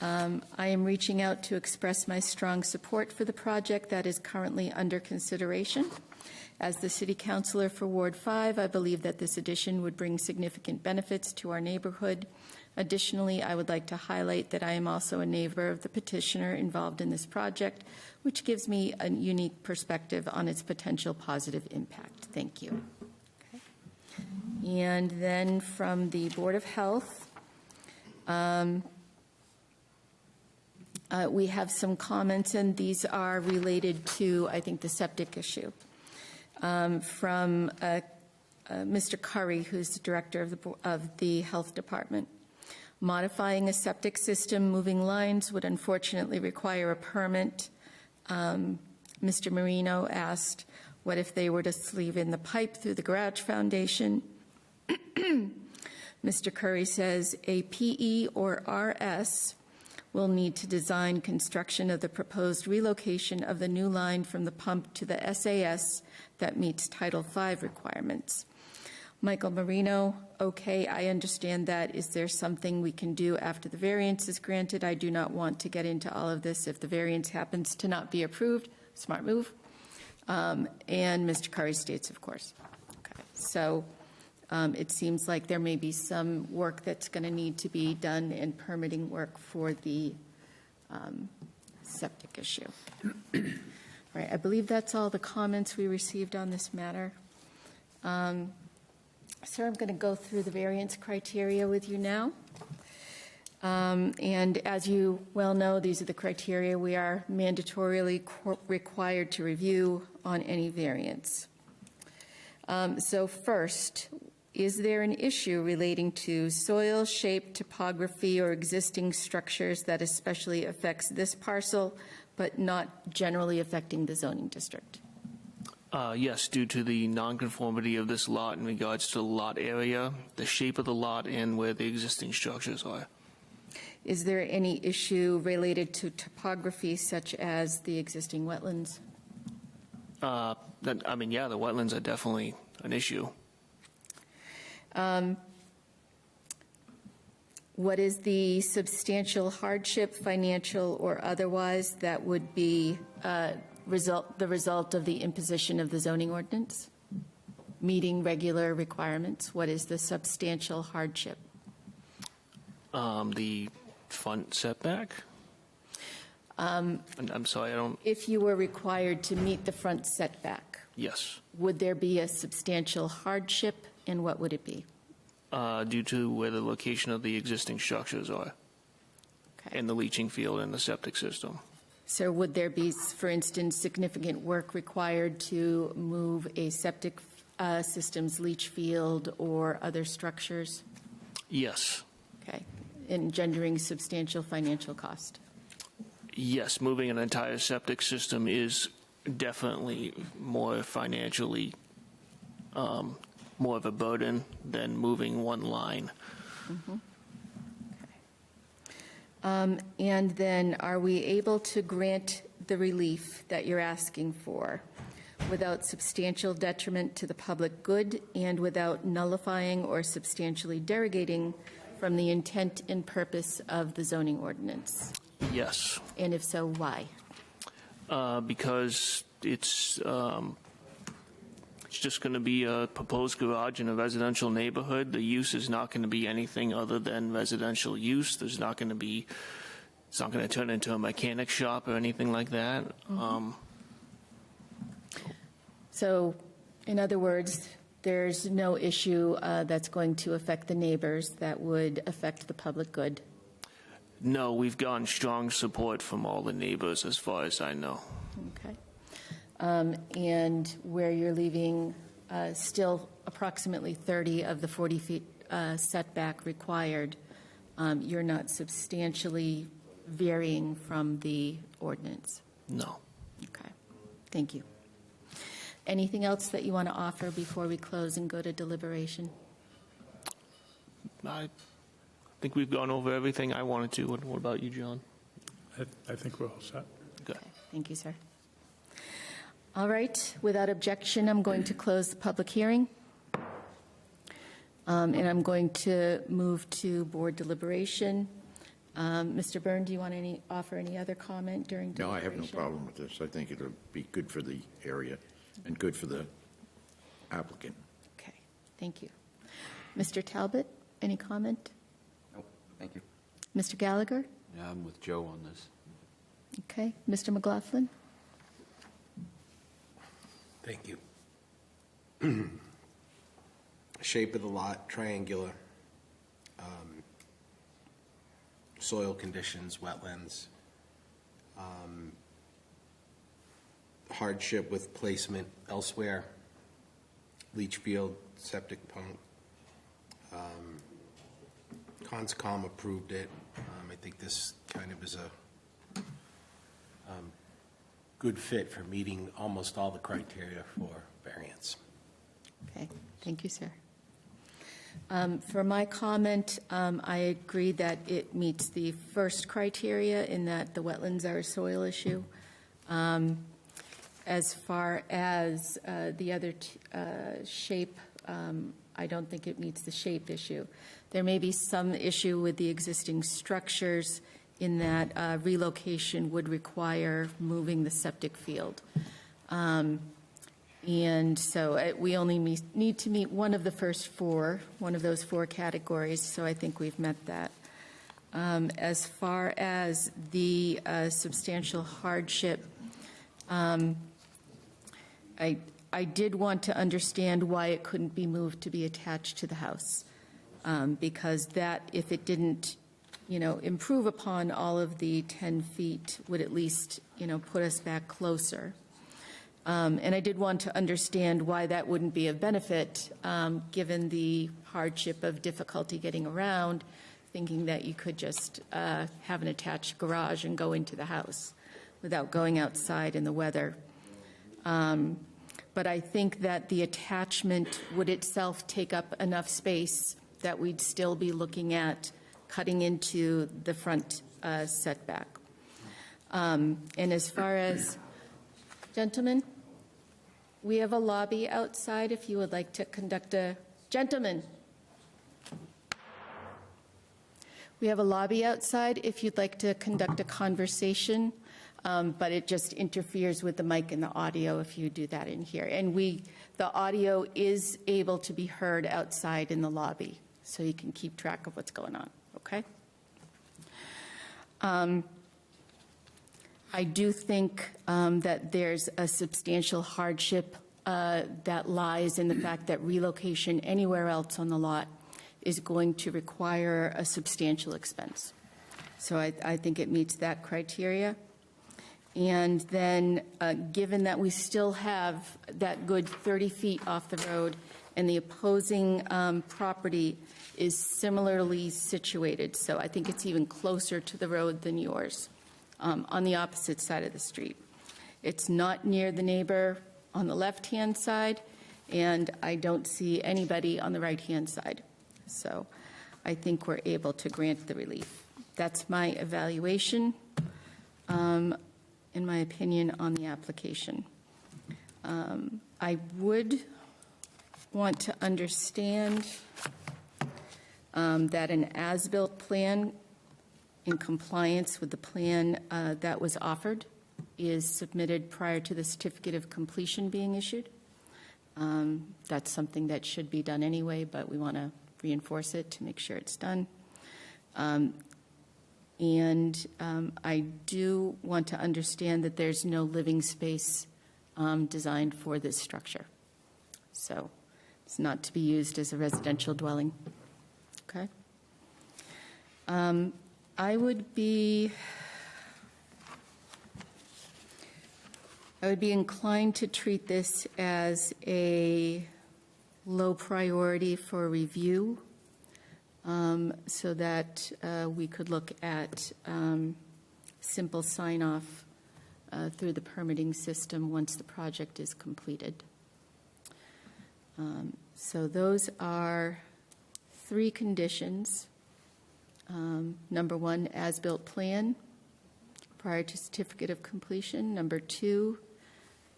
I am reaching out to express my strong support for the project that is currently under consideration. As the City Councillor for Ward 5, I believe that this addition would bring significant benefits to our neighborhood. Additionally, I would like to highlight that I am also a neighbor of the petitioner involved in this project, which gives me a unique perspective on its potential positive impact. Thank you. Okay. And then from the Board of Health, we have some comments, and these are related to, I think, the septic issue. From Mr. Curry, who's the director of the Health Department. Modifying a septic system, moving lines would unfortunately require a permit. Mr. Marino asked, what if they were to sleeve in the pipe through the garage foundation? Mr. Curry says a PE or RS will need to design construction of the proposed relocation of the new line from the pump to the SAS that meets Title V requirements. Michael Marino, okay, I understand that. Is there something we can do after the variance is granted? I do not want to get into all of this if the variance happens to not be approved. Smart move. And Mr. Curry states, of course. Okay, so it seems like there may be some work that's going to need to be done and permitting work for the septic issue. All right, I believe that's all the comments we received on this matter. Sir, I'm going to go through the variance criteria with you now. And as you well know, these are the criteria we are mandatorily required to review on any variance. So first, is there an issue relating to soil, shape, topography, or existing structures that especially affects this parcel, but not generally affecting the zoning district? Yes, due to the nonconformity of this lot in regards to the lot area, the shape of the lot, and where the existing structures are. Is there any issue related to topography, such as the existing wetlands? Yeah, the wetlands are definitely an issue. What is the substantial hardship, financial or otherwise, that would be the result of the imposition of the zoning ordinance? Meeting regular requirements? What is the substantial hardship? The front setback? I'm sorry, I don't, If you were required to meet the front setback, yes. would there be a substantial hardship, and what would it be? Due to where the location of the existing structures are, and the leaching field and the septic system. So would there be, for instance, significant work required to move a septic system's leach field or other structures? Yes. Okay. Engendering substantial financial cost? Yes, moving an entire septic system is definitely more financially, more of a burden than moving one line. Mm-hmm. Okay. And then are we able to grant the relief that you're asking for without substantial detriment to the public good and without nullifying or substantially derogating from the intent and purpose of the zoning ordinance? Yes. And if so, why? Because it's just going to be a proposed garage in a residential neighborhood. The use is not going to be anything other than residential use. There's not going to be, it's not going to turn into a mechanic shop or anything like that. Mm-hmm. So, in other words, there's no issue that's going to affect the neighbors that would affect the public good? No, we've gotten strong support from all the neighbors as far as I know. Okay. And where you're leaving still approximately 30 of the 40 feet setback required, you're not substantially varying from the ordinance? No. Okay. Thank you. Anything else that you want to offer before we close and go to deliberation? I think we've gone over everything I wanted to. What about you, John? I think we're all set. Good. Okay. Thank you, sir. All right. Without objection, I'm going to close the public hearing. And I'm going to move to board deliberation. Mr. Byrne, do you want to offer any other comment during No, I deliberation? have no problem with this. I think it'll be good for the area and good for the applicant. Okay. Thank you. Mr. Talbot, any comment? No, thank you. Mr. Gallagher? Yeah, I'm with Joe on this. Okay. Mr. McLaughlin? Thank you. Shape of the lot, triangular. Soil conditions, wetlands. Hardship with placement elsewhere. Leach field, septic pump. Conscom approved it. I think this kind of is a good fit for meeting almost all the criteria for variance. Okay. Thank you, sir. For my comment, I agree that it meets the first criteria in that the wetlands are a soil issue. As far as the other shape, I don't think it meets the shape issue. There may be some issue with the existing structures in that relocation would require moving the septic field. And so we only need to meet one of the first four, one of those four categories, so I think we've met that. As far as the substantial hardship, I did want to understand why it couldn't be moved to be attached to the house, because that, if it didn't, improve upon all of the 10 feet, would at least, put us back closer. And I did want to understand why that wouldn't be of benefit, given the hardship of difficulty getting around, thinking that you could just have an attached garage and go into the house without going outside in the weather. But I think that the attachment would itself take up enough space that we'd still be looking at cutting into the front setback. And as far as, gentlemen, we have a lobby outside if you would like to conduct a, gentlemen. We have a lobby outside if you'd like to conduct a conversation but it just interferes with the mic and the audio if you do that in here. And the audio is able to be heard outside in the lobby, so you can keep track of what's going on, okay? I do think that there's a substantial hardship that lies in the fact that relocation anywhere else on the lot is going to require a substantial expense. So I think it meets that criteria. And then, given that we still have that good 30 feet off the road, and the opposing property is similarly situated, so I think it's even closer to the road than yours, on the opposite side of the street. It's not near the neighbor on the left-hand side, and I don't see anybody on the right-hand side. So I think we're able to grant the relief. That's my evaluation, in my opinion, on the application. I would want to understand that an as-built plan in compliance with the plan that was offered is submitted prior to the certificate of completion being issued. That's something that should be done anyway, but we want to reinforce it to make sure it's done. And I do want to understand that there's no living space designed for this structure. So it's not to be used as a residential dwelling. Okay? I would be inclined to treat this as a low priority for review, so that we could look at simple sign-off through the permitting system once the project is completed. So those are 3 conditions. Number 1, as-built plan prior to certificate of completion. Number 2,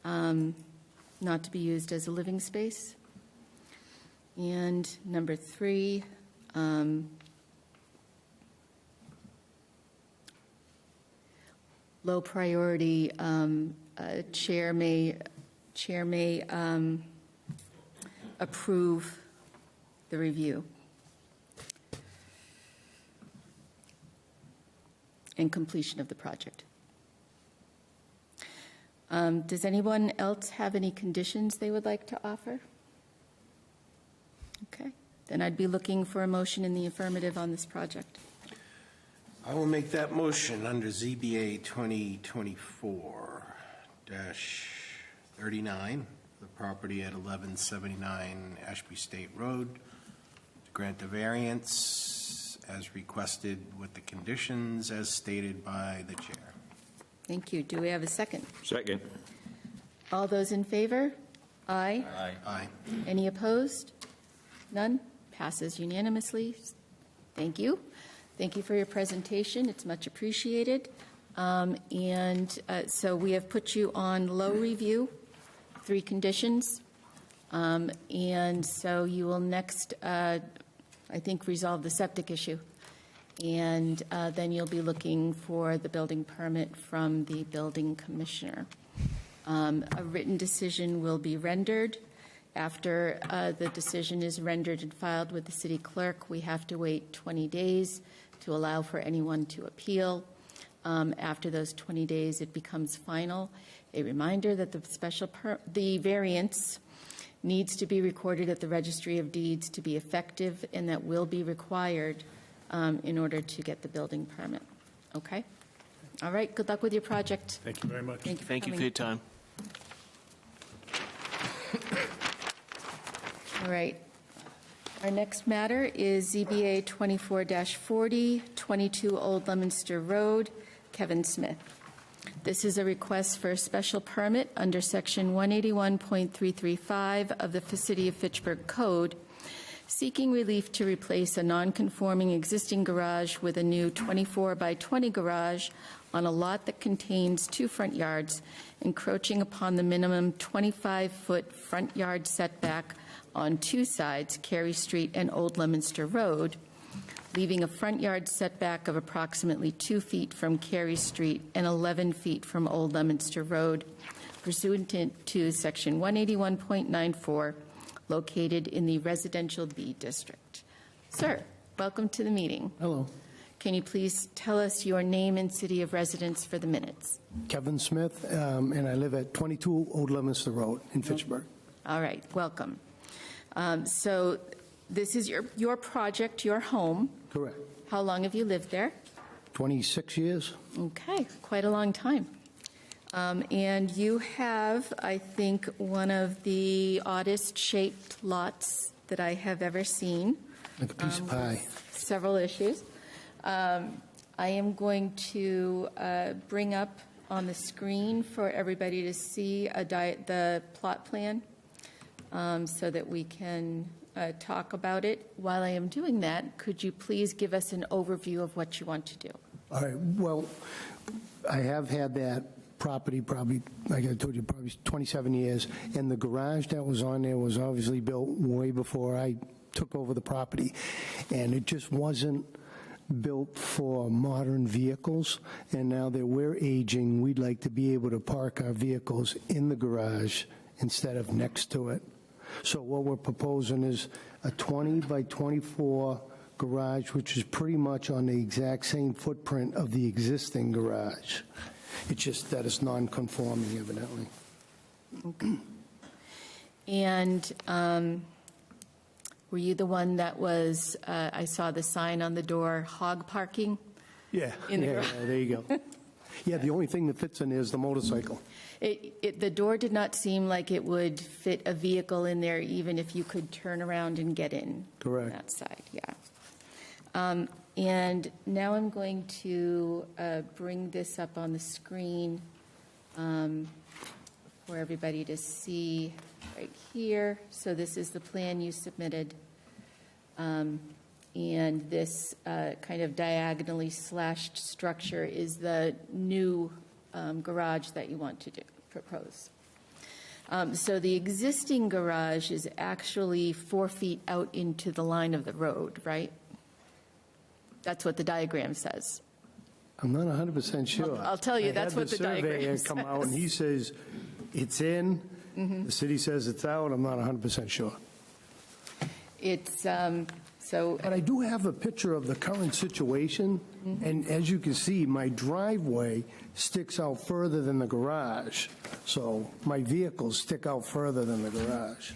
not to be used as a living space. And number 3, low priority. Chair may approve the review and completion of the project. Does anyone else have any conditions they would like to offer? Okay, then I'd be looking for a motion in the affirmative on this project. I will make that motion under ZBA 2024-39, the property at 1179 Ashby State Road, to grant the variance as requested with the conditions as stated by the chair. Thank you. Do we have a second? Second. All those in favor? Aye. Aye. Aye. Any opposed? None? Passes unanimously. Thank you. Thank you for your presentation. It's much appreciated. So we have put you on low review, 3 conditions. And so you will next, I think, resolve the septic issue. And then you'll be looking for the building permit from the building commissioner. A written decision will be rendered. After the decision is rendered and filed with the city clerk, we have to wait 20 days to allow for anyone to appeal. After those 20 days, it becomes final. A reminder that the variance needs to be recorded at the Registry of Deeds to be effective, and that will be required in order to get the building permit. Okay? All right. Good luck with your project. Thank you very much. Thank you for your time. All right. Our next matter is ZBA 24-40, 22 Old Leominster Road, Kevin Smith. This is a request for a special permit under Section 181.335 of the City of Fitchburg Code, seeking relief to replace a non-conforming existing garage with a new 24 by 20 garage on a lot that contains 2 front yards, encroaching upon the minimum 25-foot front yard setback on 2 sides, Carey Street and Old Leominster Road, leaving a front yard setback of approximately 2 feet from Carey Street and 11 feet from Old Leominster Road, pursuant to Section 181.94, located in the Residential B District. Sir, welcome to the meeting. Hello. Can you please tell us your name and city of residence for the minutes? Kevin Smith, and I live at 22 Old Leominster Road in Fitchburg. All right, welcome. So this is your project, your home. Correct. How long have you lived there? 26 years. Okay, quite a long time. And you have, I think, one of the oddest shaped lots that I have ever seen. Like a piece of pie. Several issues. I am going to bring up on the screen for everybody to see the plot plan so that we can talk about it. While I am doing that, could you please give us an overview of what you want to do? All right, well, I have had that property probably, like I told you, probably 27 years, and the garage that was on there was obviously built way before I took over the property, and it just wasn't built for modern vehicles, and now that we're aging, we'd like to be able to park our vehicles in the garage instead of next to it. So what we're proposing is a 20 by 24 garage, which is pretty much on the exact same footprint of the existing garage. It's just that it's non-conforming, evidently. Okay. And were you the one that was, I saw the sign on the door, hog parking? Yeah, yeah, there you go. Yeah, the only thing that fits in there is the motorcycle. The door did not seem like it would fit a vehicle in there, even if you could turn around and get in. Correct. That side, yeah. And now I'm going to bring this up on the screen for everybody to see right here. So this is the plan you submitted. And this kind of diagonally slashed structure is the new garage that you want to propose. So the existing garage is actually 4 feet out into the line of the road, right? That's what the diagram says. I'm not 100% sure. I'll tell you, that's what the diagram surveyor come out and says. he says it's in. The city says it's out. I'm not 100% sure. It's so. But I do have a picture of the current situation, and as you can see, my driveway sticks out further than the garage. So my vehicles stick out further than the garage.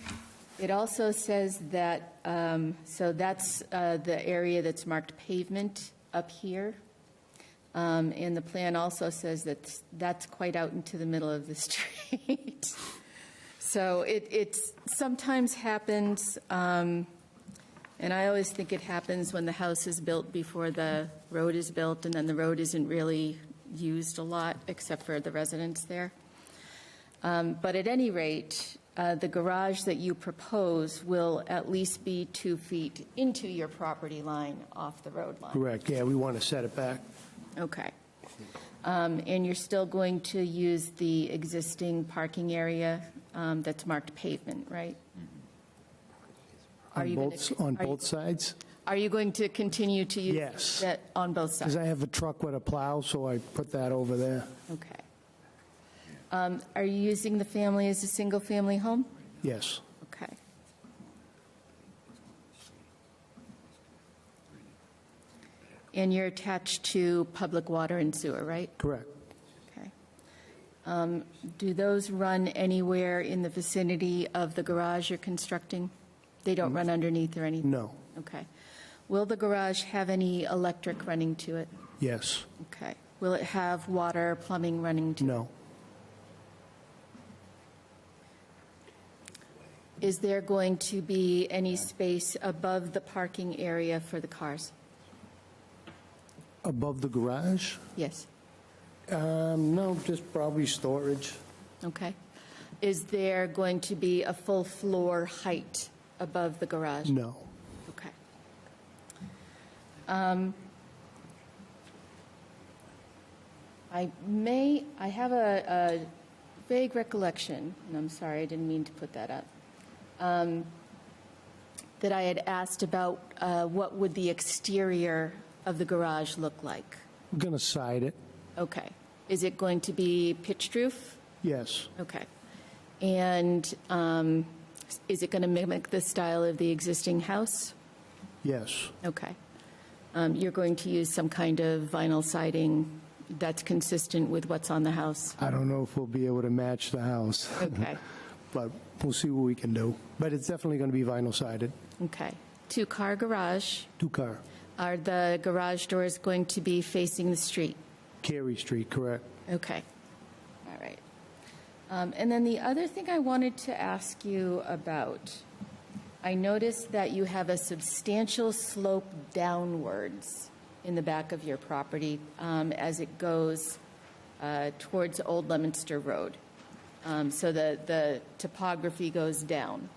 It also says that, so that's the area that's marked pavement up here. And the plan also says that that's quite out into the middle of the street. So it sometimes happens, and I always think it happens when the house is built before the road is built, and then the road isn't really used a lot except for the residents there. But at any rate, the garage that you propose will at least be 2 feet into your property line off the road line. Correct, yeah, we want to set it back. Okay. And you're still going to use the existing parking area that's marked pavement, right? On both sides? Are you going to continue to use Yes. that on both sides? Because I have a truck with a plow, so I put that over there. Okay. Are you using the family as a single-family home? Yes. Okay. And you're attached to public water and sewer, right? Correct. Okay. Do those run anywhere in the vicinity of the garage you're constructing? They don't run underneath or anything? No. Okay. Will the garage have any electric running to it? Yes. Okay. Will it have water, plumbing running to it? No. Is there going to be any space above the parking area for the cars? Above the garage? Yes. No, just probably storage. Okay. Is there going to be a full floor height above the garage? No. Okay. I have a vague recollection, and I'm sorry, I didn't mean to put that up. that I had asked about what would the exterior of the garage look like? We're going to side it. Okay. Is it going to be pitched roof? Yes. Okay. And is it going to mimic the style of the existing house? Yes. Okay. You're going to use some kind of vinyl siding that's consistent with what's on the house? I don't know if we'll be able to match the house. Okay. But we'll see what we can do. But it's definitely going to be vinyl sided. Okay. Two-car garage. Two-car. Are the garage doors going to be facing the street? Carey Street, correct. Okay. All right. And then the other thing I wanted to ask you about, I noticed that you have a substantial slope downwards in the back of your property as it goes towards Old Leominster Road. So the topography goes down.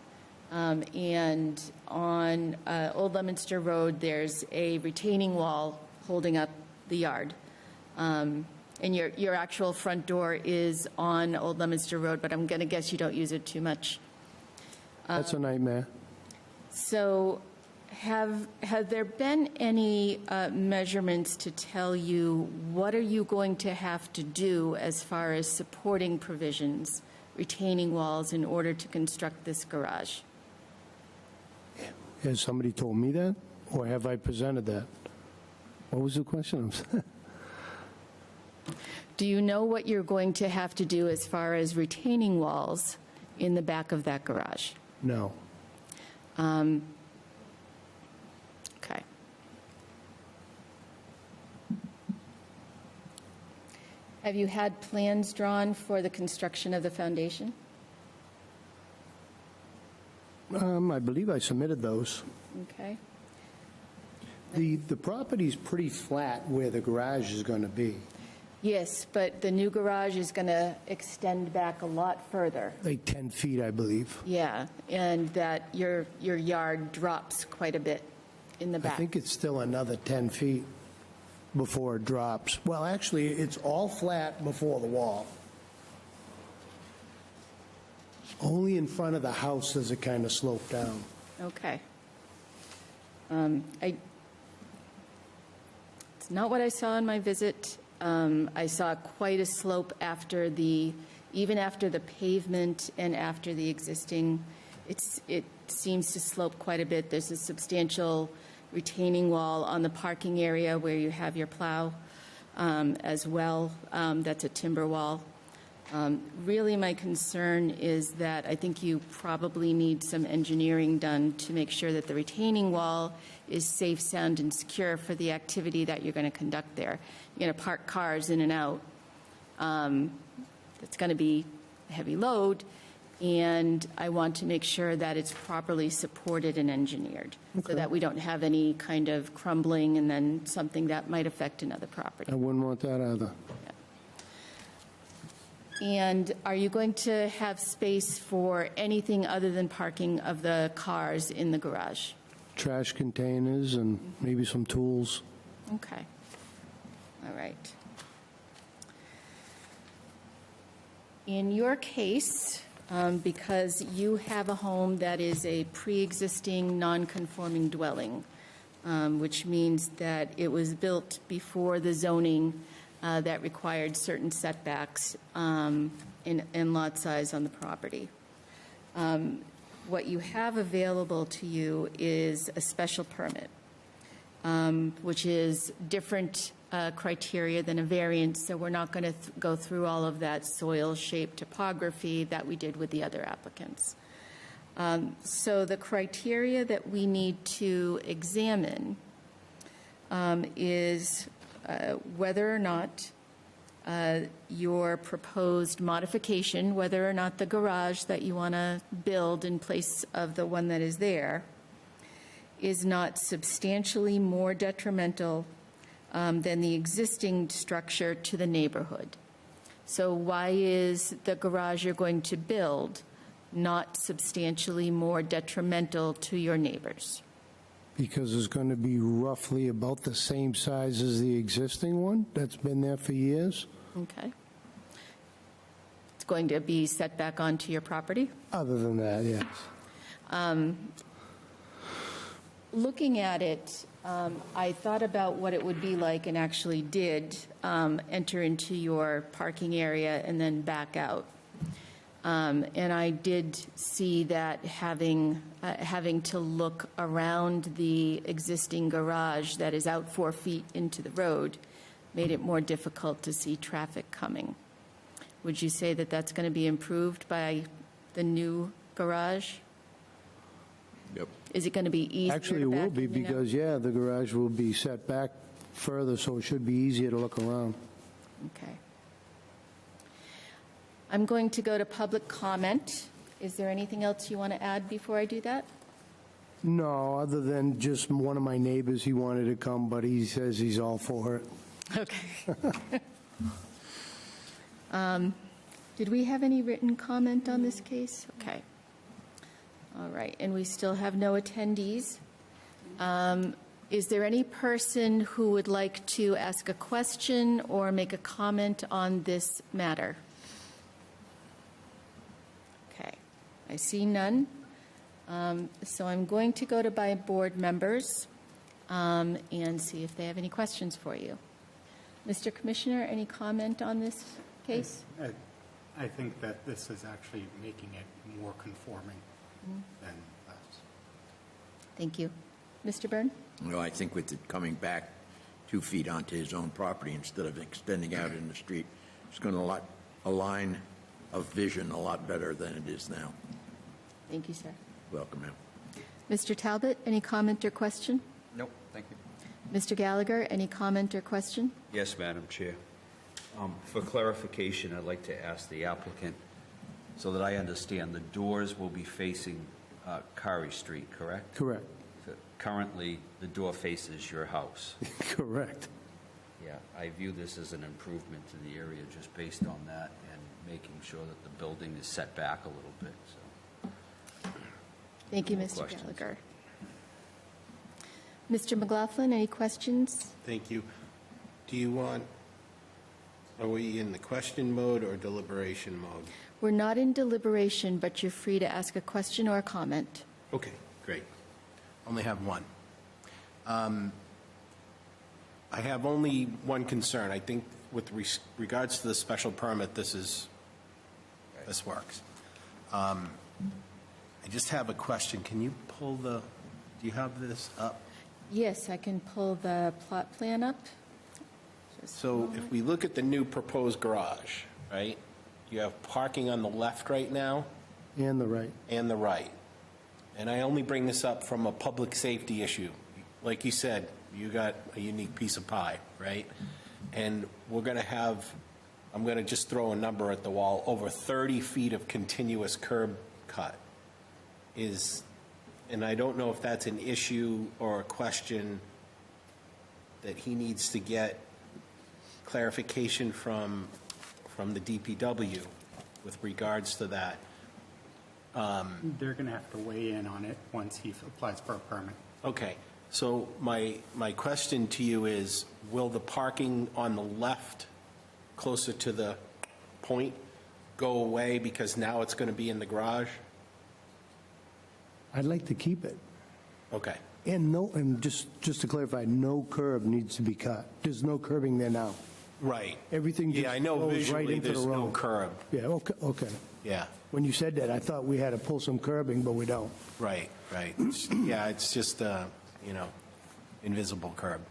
And on Old Leominster Road, there's a retaining wall holding up the yard. And your actual front door is on Old Leominster Road, but I'm going to guess you don't use it too much. That's a nightmare. So have there been any measurements to tell you what are you going to have to do as far as supporting provisions, retaining walls in order to construct this garage? Has somebody told me that? Or have I presented that? What was the question? Do you know what you're going to have to do as far as retaining walls in the back of that garage? No. Okay. Have you had plans drawn for the construction of the foundation? I believe I submitted those. Okay. The property's pretty flat where the garage is going to be. Yes, but the new garage is going to extend back a lot further. Like 10 feet, I believe. Yeah, and that your yard drops quite a bit in the I back. think it's still another 10 feet before it drops. Well, actually, it's all flat before the wall. Only in front of the house does it kind of slope down. Okay. It's not what I saw in my visit. I saw quite a slope even after the pavement and after the existing. It seems to slope quite a bit. There's a substantial retaining wall on the parking area where you have your plow as well. That's a timber wall. Really, my concern is that I think you probably need some engineering done to make sure that the retaining wall is safe, sound, and secure for the activity that you're going to conduct there. You're going to park cars in and out. It's going to be a heavy load, and I want to make sure that it's properly supported and engineered so that we don't have any kind of crumbling and then something that might affect another property. I wouldn't want that either. And are you going to have space for anything other than parking of the cars in the garage? Trash containers and maybe some tools. Okay. All right. In your case, because you have a home that is a pre-existing non-conforming dwelling, which means that it was built before the zoning that required certain setbacks in lot size on the property. What you have available to you is a special permit, which is different criteria than a variance, so we're not going to go through all of that soil shape topography that we did with the other applicants. So the criteria that we need to examine is whether or not your proposed modification, whether or not the garage that you want to build in place of the one that is there, is not substantially more detrimental than the existing structure to the neighborhood. So why is the garage you're going to build not substantially more detrimental to your neighbors? Because it's going to be roughly about the same size as the existing one that's been there for years. Okay. It's going to be set back onto your property? Other than that, yes. looking at it, I thought about what it would be like and actually did enter into your parking area and then back out. And I did see that having to look around the existing garage that is out 4 feet into the road made it more difficult to see traffic coming. Would you say that that's going to be improved by the new garage? Yep. Is it going to be easier? Actually, it to will back be in and out? because, yeah, the garage will be set back further, so it should be easier to look around. Okay. I'm going to go to public comment. Is there anything else you want to add before I do that? No, other than just one of my neighbors, he wanted to come, but he says he's all for it. Okay. Did we have any written comment on this case? Okay. All right, and we still have no attendees. Is there any person who would like to ask a question or make a comment on this matter? Okay, I see none. So I'm going to go to my board members and see if they have any questions for you. Mr. Commissioner, any comment on this case? I think that this is actually making it more conforming than less. Thank you. Mr. Byrne? Well, I think with it coming back 2 feet onto his own property instead of extending out in the street, it's going to align of vision a lot better than it is now. Thank you, sir. Welcome, ma'am. Mr. Talbot, any comment or question? Nope, thank you. Mr. Gallagher, any comment or question? Yes, Madam Chair. For clarification, I'd like to ask the applicant, so that I understand, the doors will be facing Curry Street, correct? Correct. So currently, the door faces your house. Correct. Yeah, I view this as an improvement to the area just based on that and making sure that the building is set back a little bit, so. Thank you, No Mr. questions. Gallagher. Mr. McLaughlin, any questions? Thank you. Are we in the question mode or deliberation mode? We're not in deliberation, but you're free to ask a question or a comment. Okay, great. Only have one. I have only one concern. I think with regards to the special permit, this works. I just have a question. Can you do you have this up? Yes, I can pull the plot plan up. Just a So moment. if we look at the new proposed garage, right, you have parking on the left right now And the right. and the right. And I only bring this up from a public safety issue. Like you said, you got a unique piece of pie, right? And we're going to have, I'm going to just throw a number at the wall, over 30 feet of continuous curb cut and I don't know if that's an issue or a question that he needs to get clarification from the DPW with regards to that. They're going to have to weigh in on it once he applies for a permit. Okay, so my question to you is, will the parking on the left closer to the point go away because now it's going to be in the garage? I'd like to keep it. Okay. And just to clarify, no curb needs to be cut. There's no curbing there now. Right. Everything just Yeah, I know goes right visually into the there's no road. curb. Yeah, okay. Yeah, When you said that, I thought we had to pull some curbing, but we don't. right. Yeah, it's just, invisible curb.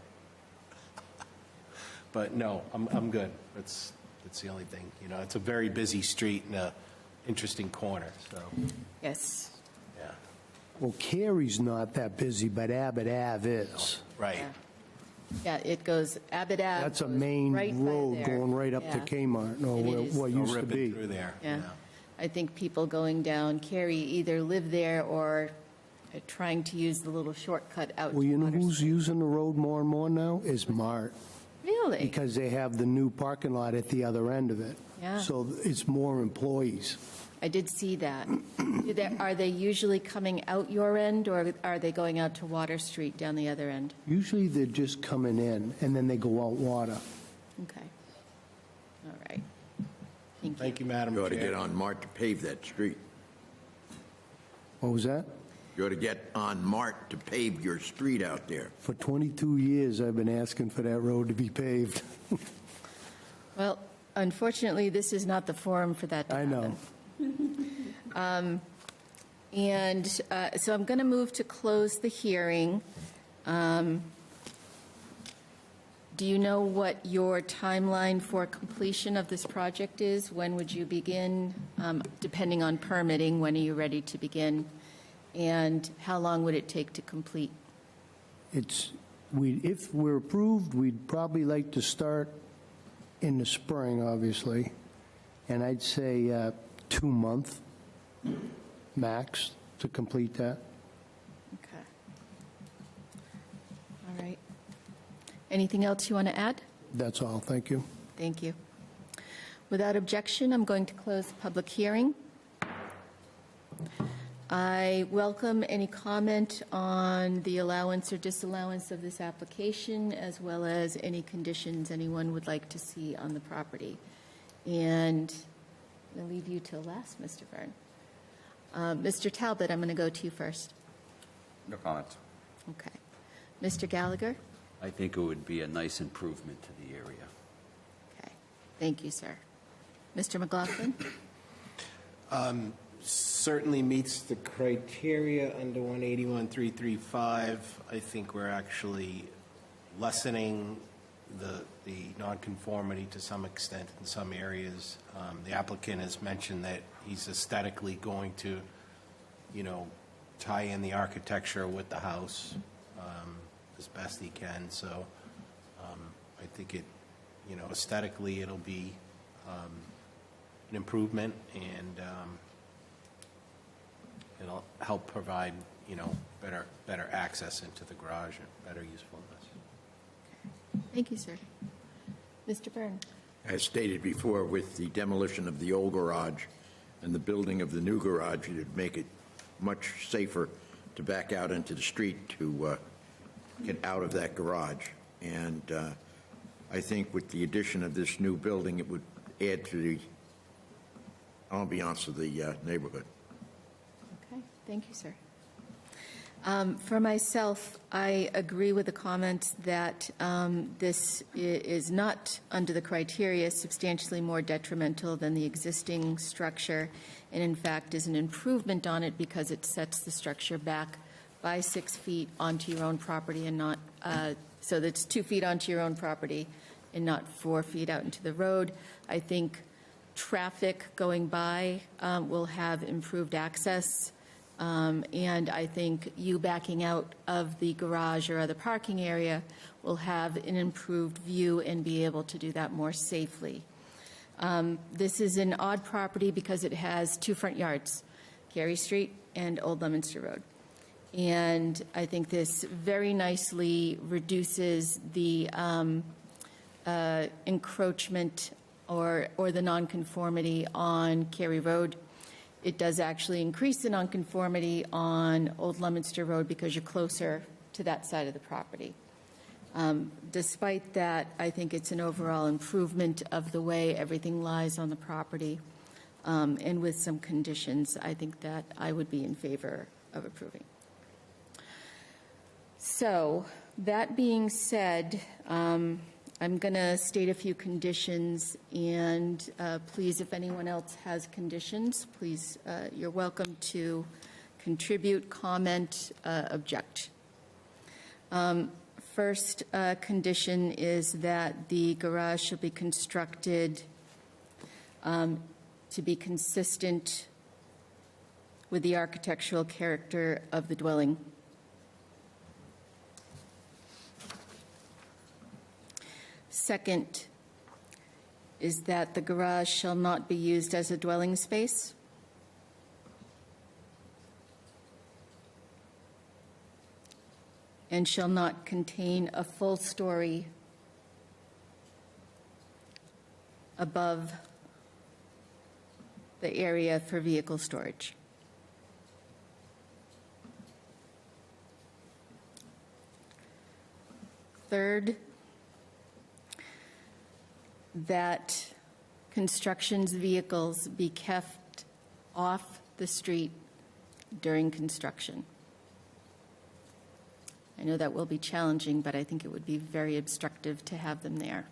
But no, I'm good. That's the only thing. It's a very busy street and a interesting corner, so, Yes. yeah. Well, Cary's not that busy, but Abbott Ave is. Right. Yeah, it goes Abbott Ave. That's a goes main right by road there. going right up to Yeah. Kmart, or And it is. what Go used to ripping be. through there. Yeah. I think people going down Cary either live there or are trying to use the little shortcut out. Well, to you know Water who's Street. using the road more and more now? Is Mart. Really? Because they have the new parking lot at the other end of it. Yeah. So it's more employees. I did see that. Are they usually coming out your end, or are they going out to Water Street down the other end? Usually they're just coming in, and then they go out water. Okay. All right. Thank you. Thank you, Madam You ought to Chair. get on Mart to pave that street. What was that? You ought to get on Mart to pave your street out there. For 22 years, I've been asking for that road to be paved. Well, unfortunately, this is not the forum for that to I know. happen. And so I'm going to move to close the hearing. Do you know what your timeline for completion of this project is? When would you begin? Depending on permitting, when are you ready to begin? And how long would it take to complete? If we're approved, we'd probably like to start in the spring, obviously, and I'd say 2 months max to complete that. Okay. All right. Anything else you want to add? That's all. Thank you. Thank you. Without objection, I'm going to close the public hearing. I welcome any comment on the allowance or disallowance of this application, as well as any conditions anyone would like to see on the property. And I'm going to leave you till last, Mr. Byrne. Mr. Talbot, I'm going to go to you first. No comments. Okay. Mr. Gallagher? I think it would be a nice improvement to the area. Okay. Thank you, sir. Mr. McLaughlin? Certainly meets the criteria under 181.335. I think we're actually lessening the nonconformity to some extent in some areas. The applicant has mentioned that he's aesthetically going to, tie in the architecture with the house as best he can. So I think it, aesthetically it'll be an improvement, and it'll help provide, better access into the garage and better usefulness. Thank you, sir. Mr. Byrne? As stated before, with the demolition of the old garage and the building of the new garage, it would make it much safer to back out into the street to get out of that garage. And I think with the addition of this new building, it would add to the ambiance of the neighborhood. Okay, thank you, sir. For myself, I agree with the comments that this is not under the criteria substantially more detrimental than the existing structure, and in fact is an improvement on it because it sets the structure back by 6 feet onto your own property and not, so that's 2 feet onto your own property and not 4 feet out into the road. I think traffic going by will have improved access. And I think you backing out of the garage or other parking area will have an improved view and be able to do that more safely. This is an odd property because it has 2 front yards, Carey Street and Old Leominster Road. And I think this very nicely reduces the encroachment or the nonconformity on Carey Road. It does actually increase the nonconformity on Old Leominster Road because you're closer to that side of the property. Despite that, I think it's an overall improvement of the way everything lies on the property. And with some conditions, I think that I would be in favor of approving. So that being said, I'm going to state a few conditions, and please, if anyone else has conditions, please, you're welcome to contribute, comment, object. First condition is that the garage shall be constructed to be consistent with the architectural character of the dwelling. Second is that the garage shall not be used as a dwelling space. And shall not contain a full story above the area for vehicle storage. Third, that construction's vehicles be kept off the street during construction. I know that will be challenging, but I think it would be very obstructive to have them there.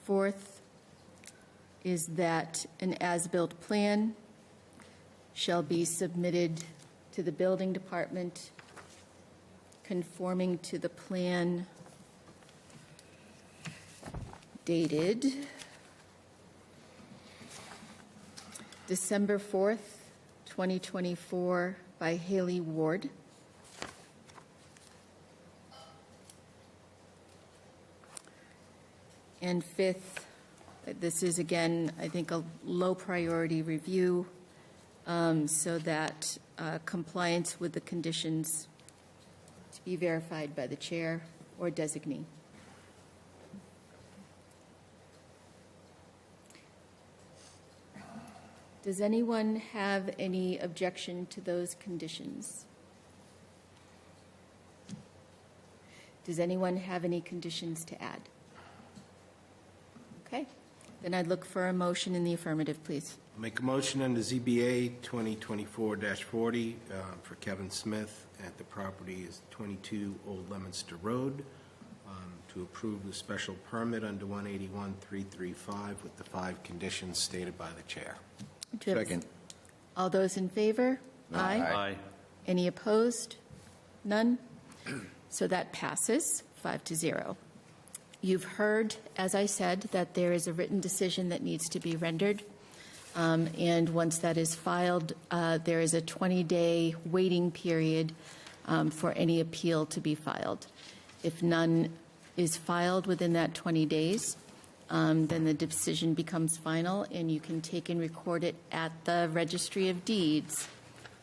Fourth is that an as-built plan shall be submitted to the building department conforming to the plan dated December 4th, 2024 by Haley Ward. And fifth, this is again, I think, a low priority review so that compliance with the conditions to be verified by the chair or designee. Does anyone have any objection to those conditions? Does anyone have any conditions to add? Okay, then I'd look for a motion in the affirmative, please. Make a motion under ZBA 2024-40 for Kevin Smith at the property is 22 Old Leominster Road to approve the special permit under 181-335 with the 5 conditions stated by the chair. Second. All those in favor? Aye. Any opposed? None? So that passes 5-0. You've heard, as I said, that there is a written decision that needs to be rendered. And once that is filed, there is a 20-day waiting period for any appeal to be filed. If none is filed within that 20 days, then the decision becomes final, and you can take and record it at the Registry of Deeds,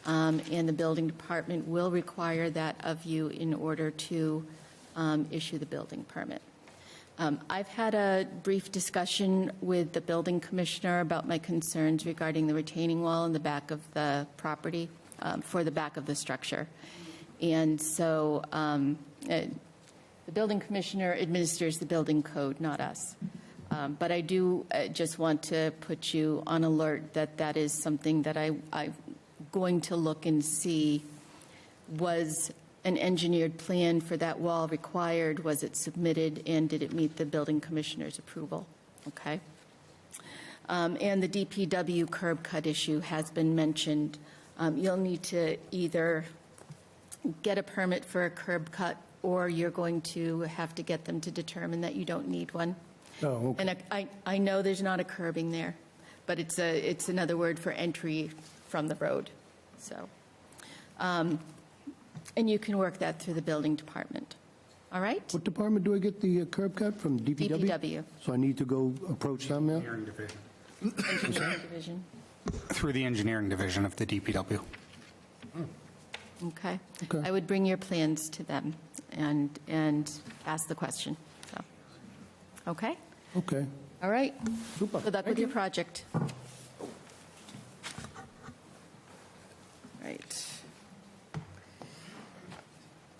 and the building department will require that of you in order to issue the building permit. I've had a brief discussion with the building commissioner about my concerns regarding the retaining wall in the back of the property, for the back of the structure. And so the building commissioner administers the building code, not us. But I do just want to put you on alert that that is something that I'm going to look and see. Was an engineered plan for that wall required? Was it submitted, and did it meet the building commissioner's approval? Okay. And the DPW curb cut issue has been mentioned. You'll need to either get a permit for a curb cut, or you're going to have to get them to determine that you don't need one. Oh, okay. And I know there's not a curbing there, but it's another word for entry from the road. So, and you can work that through the building department. All right? What department do I get the curb cut from? DPW? DPW. So I need to go approach them now? Engineering division. Engineering division. Through the engineering division of the DPW. Okay. Okay. I would bring your plans to them and ask the question. So, okay? Okay. All right. Super. Good luck with your project. Right.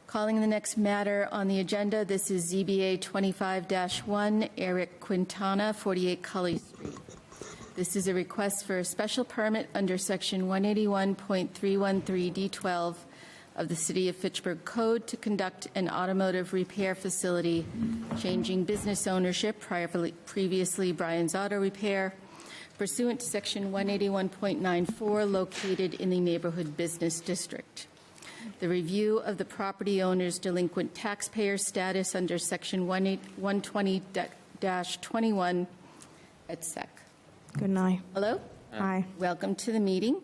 Calling the next matter on the agenda, this is ZBA 25-1, Eric Quintana, 48 Culley Street. This is a request for a special permit under Section 181.313 D12 of the City of Fitchburg Code to conduct an automotive repair facility, changing business ownership, previously Brian's Auto Repair, pursuant to Section 181.94, located in the Neighborhood Business District. The review of the property owner's delinquent taxpayer status under Section 120-21 et sec. Good night. Hello? Hi. Welcome to the meeting.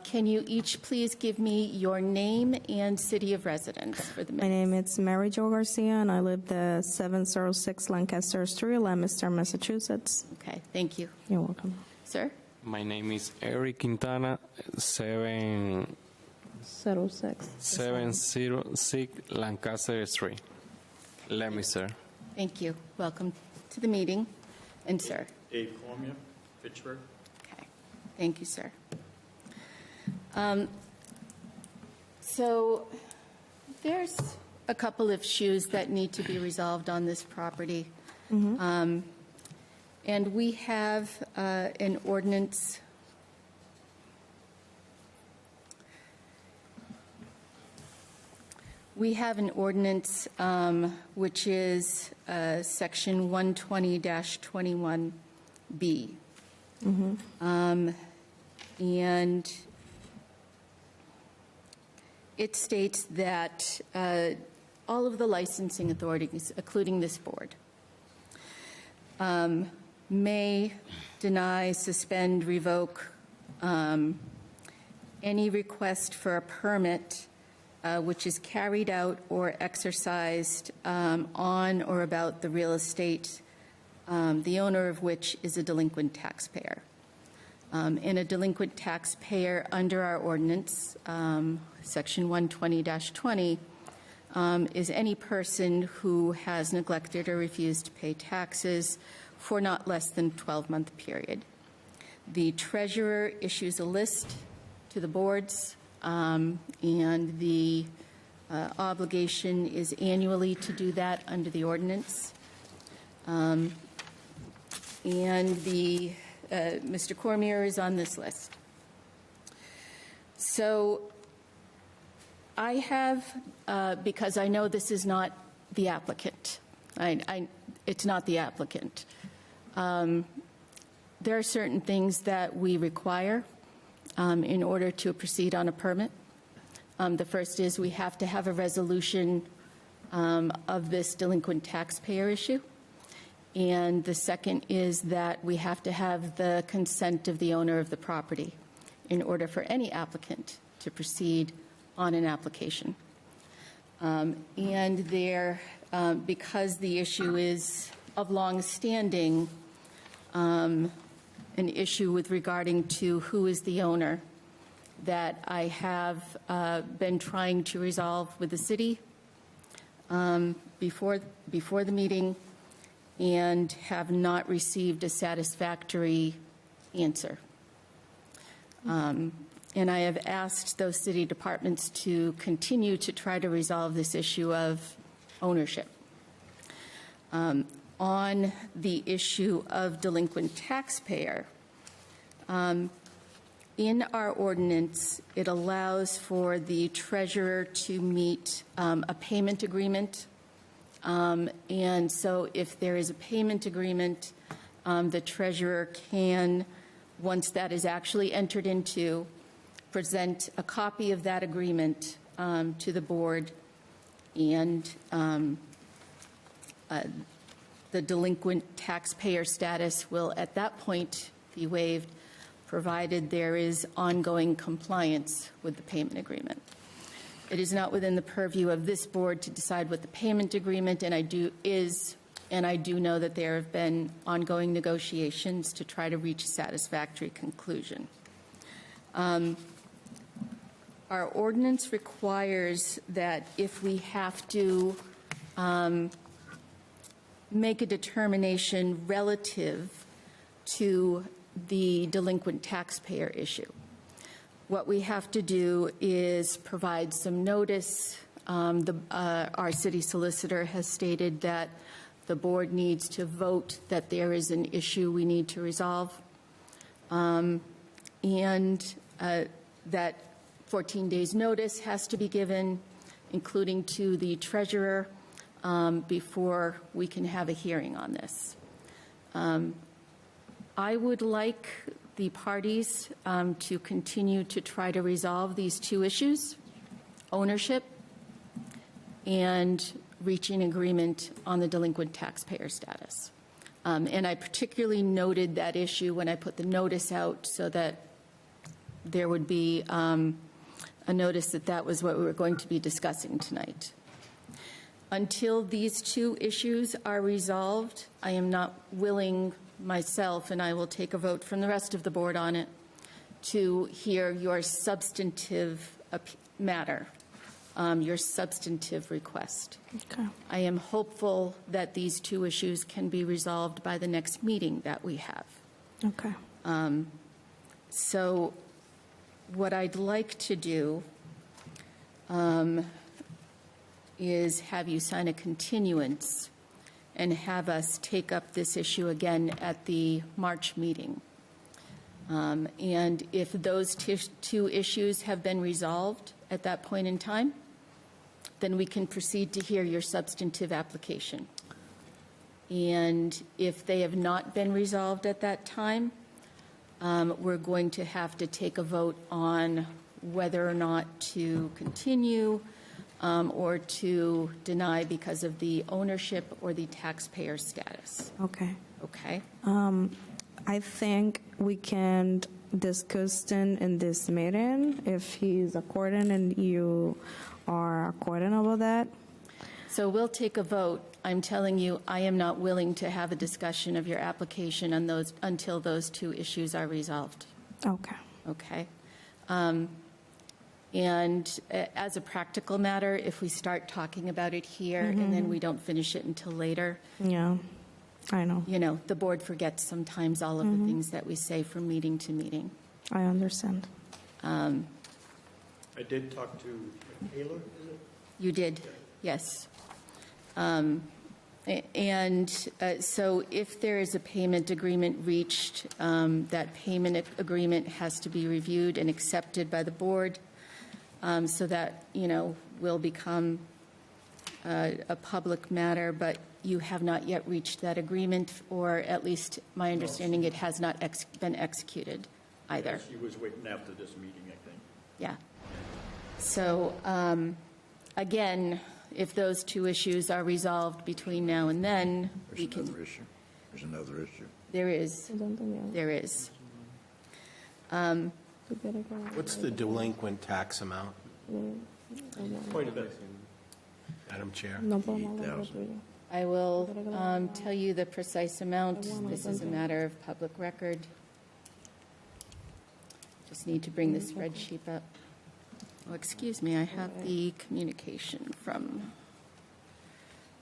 Can you each please give me your name and city of residence for the My name is Mary Jo Garcia, and I live the 706 Lancaster Street, Leominster, Massachusetts. Okay, thank you. You're welcome. Sir? My name is Eric Quintana, 706 Lancaster Street, Leominster. Thank you. Welcome to the meeting. And sir? Dave Cormier, Fitchburg. Okay. Thank you, sir. So there's a couple of issues that need to be resolved on this property. And we have an ordinance. We have an ordinance which is Section 120-21B. And it states that all of the licensing authorities, including this board, may deny, suspend, revoke any request for a permit which is carried out or exercised on or about the real estate, the owner of which is a delinquent taxpayer. And a delinquent taxpayer under our ordinance, Section 120-20, is any person who has neglected or refused to pay taxes for not less than a 12-month period. The treasurer issues a list to the boards, and the obligation is annually to do that under the ordinance. And Mr. Cormier is on this list. So I have, because I know this is not the applicant, it's not the applicant. There are certain things that we require in order to proceed on a permit. The first is we have to have a resolution of this delinquent taxpayer issue. And the second is that we have to have the consent of the owner of the property in order for any applicant to proceed on an application. And there, because the issue is of long standing, an issue with regarding to who is the owner, that I have been trying to resolve with the city before the meeting, and have not received a satisfactory answer. And I have asked those city departments to continue to try to resolve this issue of ownership. On the issue of delinquent taxpayer, in our ordinance, it allows for the treasurer to meet a payment agreement. And so if there is a payment agreement, the treasurer can, once that is actually entered into, present a copy of that agreement to the board, and the delinquent taxpayer status will at that point be waived, provided there is ongoing compliance with the payment agreement. It is not within the purview of this board to decide what the payment agreement and I do know that there have been ongoing negotiations to try to reach a satisfactory conclusion. Our ordinance requires that if we have to make a determination relative to the delinquent taxpayer issue, what we have to do is provide some notice. Our city solicitor has stated that the board needs to vote that there is an issue we need to resolve, and that 14 days notice has to be given, including to the treasurer, before we can have a hearing on this. I would like the parties to continue to try to resolve these two issues, ownership and reaching agreement on the delinquent taxpayer status. And I particularly noted that issue when I put the notice out, so that there would be a notice that that was what we were going to be discussing tonight. Until these two issues are resolved, I am not willing myself, and I will take a vote from the rest of the board on it, to hear your substantive matter, your substantive request. Okay. I am hopeful that these two issues can be resolved by the next meeting that we have. Okay. So what I'd like to do is have you sign a continuance and have us take up this issue again at the March meeting. And if those two issues have been resolved at that point in time, then we can proceed to hear your substantive application. And if they have not been resolved at that time, we're going to have to take a vote on whether or not to continue or to deny because of the ownership or the taxpayer status. Okay. Okay? I think we can discuss then in this meeting if he's according and you are according about that. So we'll take a vote. I'm telling you, I am not willing to have a discussion of your application on those until those two issues are resolved. Okay. Okay? And as a practical matter, if we start talking about it here and then we don't finish it until later, Yeah, I know. you know, the board forgets sometimes all of the things that we say from meeting to meeting. I understand. I did talk to Michaela, is it? You did, yes. So if there is a payment agreement reached, that payment agreement has to be reviewed and accepted by the board so that, you know, will become a public matter, but you have not yet reached that agreement, or at least my understanding, it has not been executed either. She was waiting after this meeting, I think. Yeah. So, again, if those two issues are resolved between now and then, we can. There's another issue. There is. There is. What's the delinquent tax amount, Quite a bit. Madam Chair? I will tell you the precise amount. This is a matter of public record. Just need to bring the spreadsheet up. Oh, excuse me, I have the communication from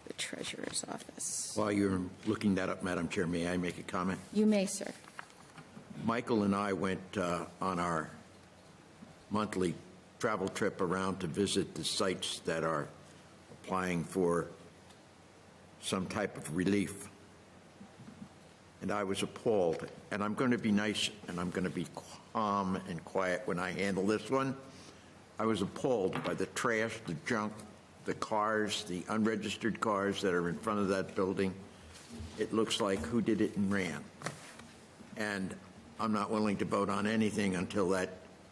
the treasurer's office. While you're looking that up, Madam Chair, may I make a comment? You may, sir. Michael and I went on our monthly travel trip around to visit the sites that are applying for some type of relief. And I was appalled. And I'm going to be nice and I'm going to be calm and quiet when I handle this one. I was appalled by the trash, the junk, the cars, the unregistered cars that are in front of that building. It looks like who did it and ran. And I'm not willing to vote on anything until that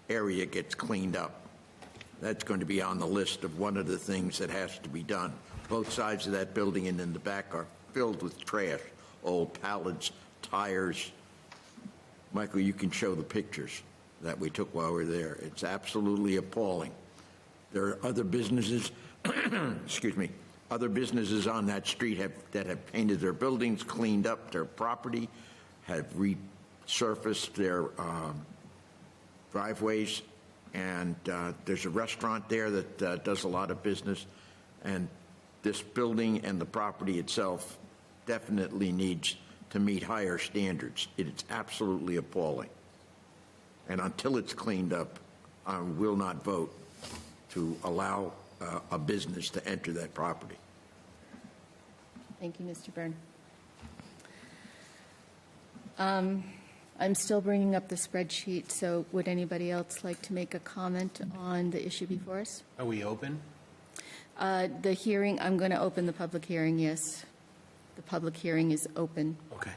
area gets cleaned up. That's going to be on the list of one of the things that has to be done. Both sides of that building and in the back are filled with trash, old pallets, tires. Michael, you can show the pictures that we took while we were there. It's absolutely appalling. There are other businesses, excuse me, other businesses on that street that have painted their buildings, cleaned up their property, have resurfaced their driveways, and there's a restaurant there that does a lot of business, and this building and the property itself definitely needs to meet higher standards. It's absolutely appalling. And until it's cleaned up, I will not vote to allow a business to enter that property. Thank you, Mr. Byrne. I'm still bringing up the spreadsheet, so would anybody else like to make a comment on the issue before us? Are we open? The hearing, I'm going to open the public hearing, yes. The public hearing is open. Okay,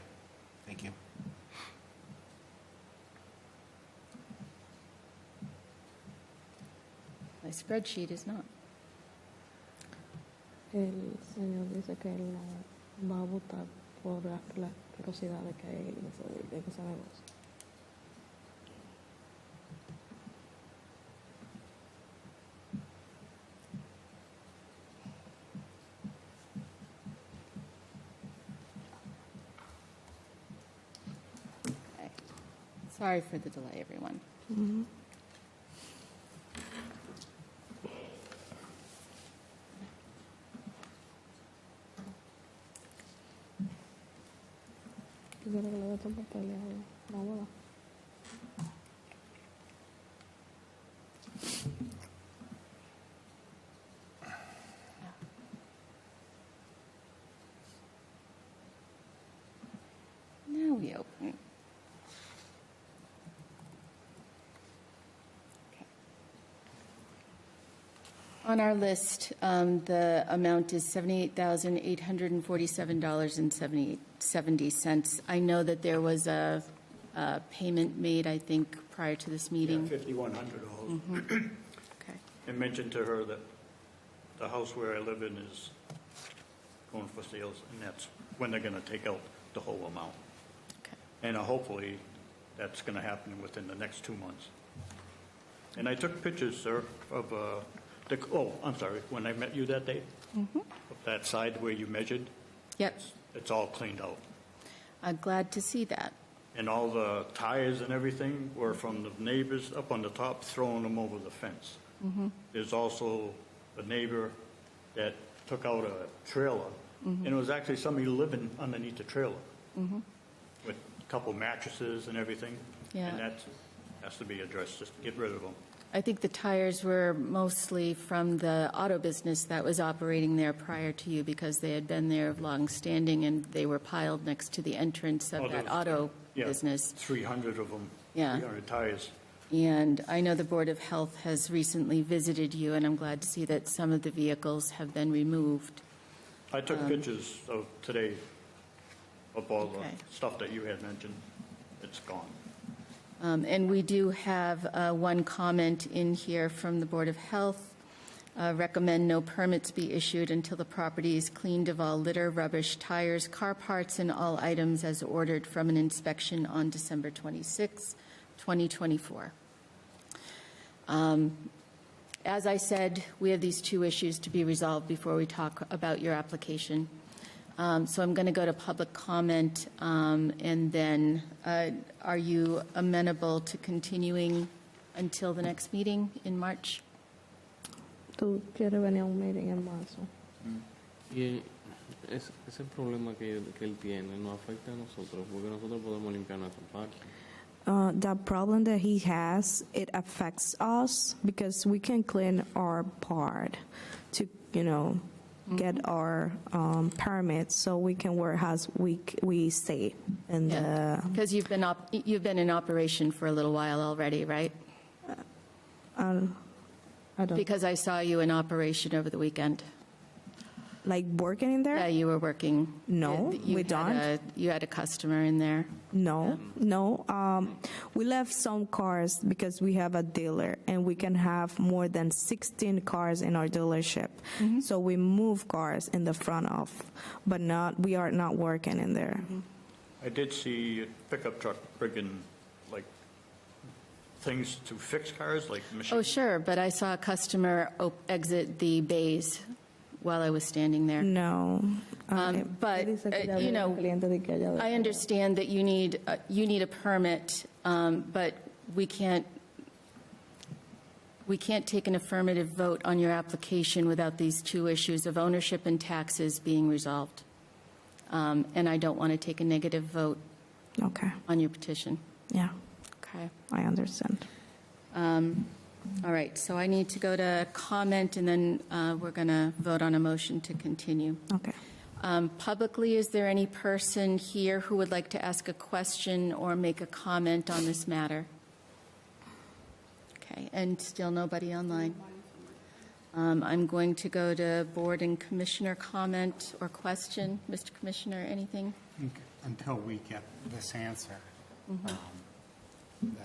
thank you. My spreadsheet is not. El señor dice que él va a votar por las asquerosidades que hay en ese negocio. Okay. Sorry for the delay, everyone. Quiero que le dé estos papeles a la abuela. On our list, the amount is $78,847.70. I know that there was a payment made, I think, prior to this meeting. Yeah, $5,100. Okay. I mentioned to her that the house where I live in is going for sales, and that's when they're going to take out the whole amount. Okay. And hopefully, that's going to happen within the next 2 months. And I took pictures, sir, of I'm sorry, when I met you that day, of that side where you measured. Yep. It's all cleaned out. I'm glad to see that. And all the tires and everything were from the neighbors up on the top throwing them over the fence. There's also a neighbor that took out a trailer, and it was actually somebody living underneath the trailer with a couple mattresses and everything. Yeah. And that has to be addressed, just get rid of them. I think the tires were mostly from the auto business that was operating there prior to you because they had been there long standing and they were piled next to the entrance of that auto business. 300 of them, Yeah. 300 tires. And I know the Board of Health has recently visited you, and I'm glad to see that some of the vehicles have been removed. I took pictures of today of all Okay. the stuff that you had mentioned. It's gone. And we do have one comment in here from the Board of Health. Recommend no permits be issued until the property is cleaned of all litter, rubbish, tires, car parts, and all items as ordered from an inspection on December 26, 2024. As I said, we have these two issues to be resolved before we talk about your application. So I'm going to go to public comment, and then are you amenable to continuing until the next meeting in March? ¿Tú quieres venir a un meeting en marzo? Y ese problema que él tiene nos afecta a nosotros porque nosotros podemos limpiar nuestra parte. The problem that he has, it affects us because we can clean our part to, get our permits so we can work as we stay in the. Because you've been in operation for a little while already, right? I don't. Because I saw you in operation over the weekend. Like working in there? Yeah, you were working. No, we don't. You had a customer in there. No. We left some cars because we have a dealer and we can have more than 16 cars in our dealership. So we move cars in the front of, but we are not working in there. I did see a pickup truck bringing, like, things to fix cars, like machines. Oh, sure, but I saw a customer exit the bays while I was standing there. No. But, I understand that you need a permit, but we can't take an affirmative vote on your application without these two issues of ownership and taxes being resolved. And I don't want to take a negative vote on your petition. Yeah. Okay. I understand. All right, so I need to go to comment, and then we're going to vote on a motion to continue. Okay. Publicly, is there any person here who would like to ask a question or make a comment on this matter? Okay, and still nobody online. I'm going to go to board and commissioner comment or question. Mr. Commissioner, anything? Until we get this answer,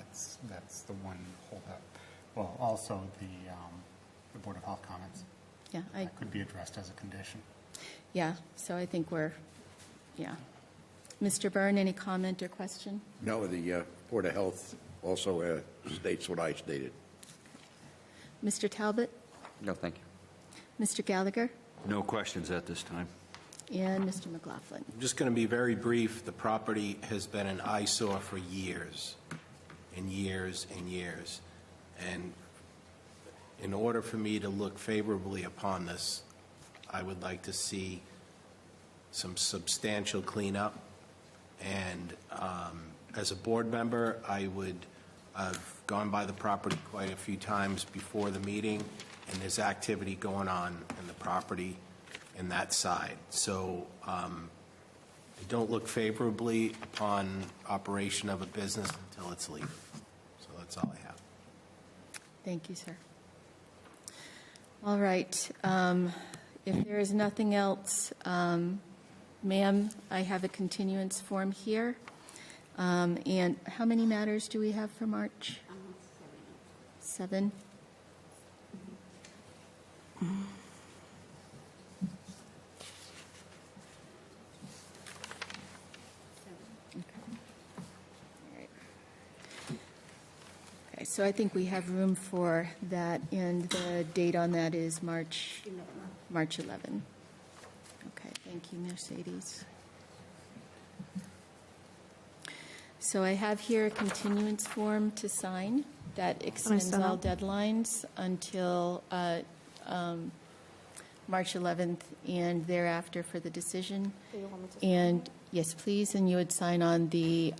that's the one holdup. Well, also the Board of Health comments. Yeah, That could be addressed as a condition. Yeah, so I think Mr. Byrne, any comment or question? No, the Board of Health also states what I stated. Mr. Talbot? No, thank you. Mr. Gallagher? No questions at this time. And Mr. McLaughlin? I'm just going to be very brief. The property has been an eyesore for years and years and years. And in order for me to look favorably upon this, I would like to see some substantial cleanup. And as a board member, I've gone by the property quite a few times before the meeting, and there's activity going on in the property in that side. So I don't look favorably upon operation of a business until it's legal. So that's all I have. Thank you, sir. All right. If there is nothing else, ma'am, I have a continuance form here. And how many matters do we have for March? 7. Okay, so I think we have room for that, and the date on that is March 11. Okay, thank you, Mercedes. So I have here a continuance form to sign that extends all deadlines until March 11th and thereafter for the decision. And yes, please, and you would sign on the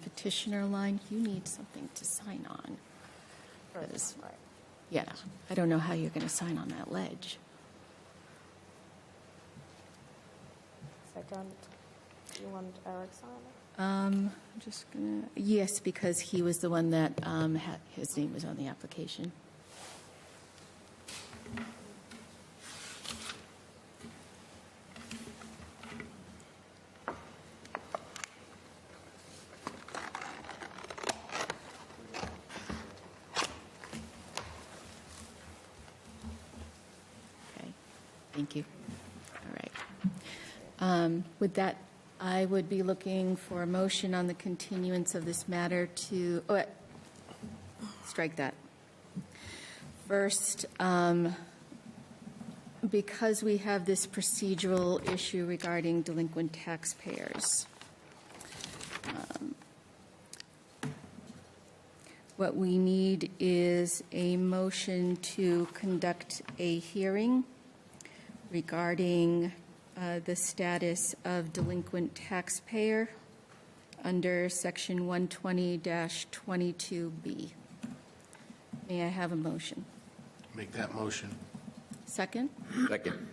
petitioner line. You need something to sign on. 'Cause, yeah, I don't know how you're going to sign on that ledge. Second, you want Eric sign it? I'm just gonna, yes, because he was the one that his name was on the application. Okay, thank you. All right. With that, I would be looking for a motion on the continuance of this matter to, strike that. First, because we have this procedural issue regarding delinquent taxpayers, what we need is a motion to conduct a hearing regarding the status of delinquent taxpayer under Section 120-22B. May I have a motion? Make that motion. Second? Second.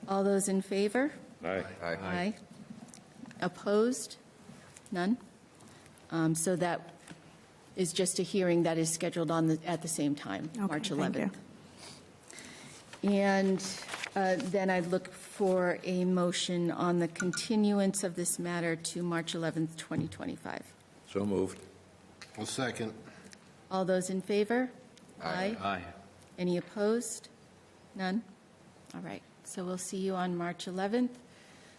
All those in favor? Aye. Aye. Opposed? None? So that is just a hearing that is scheduled at the same time, Okay, March thank 11th. And then I'd look for a motion on the continuance of this matter to March 11th, 2025. So moved. Well, second. All those in favor? Aye. Any opposed? None? All right. So we'll see you on March 11th.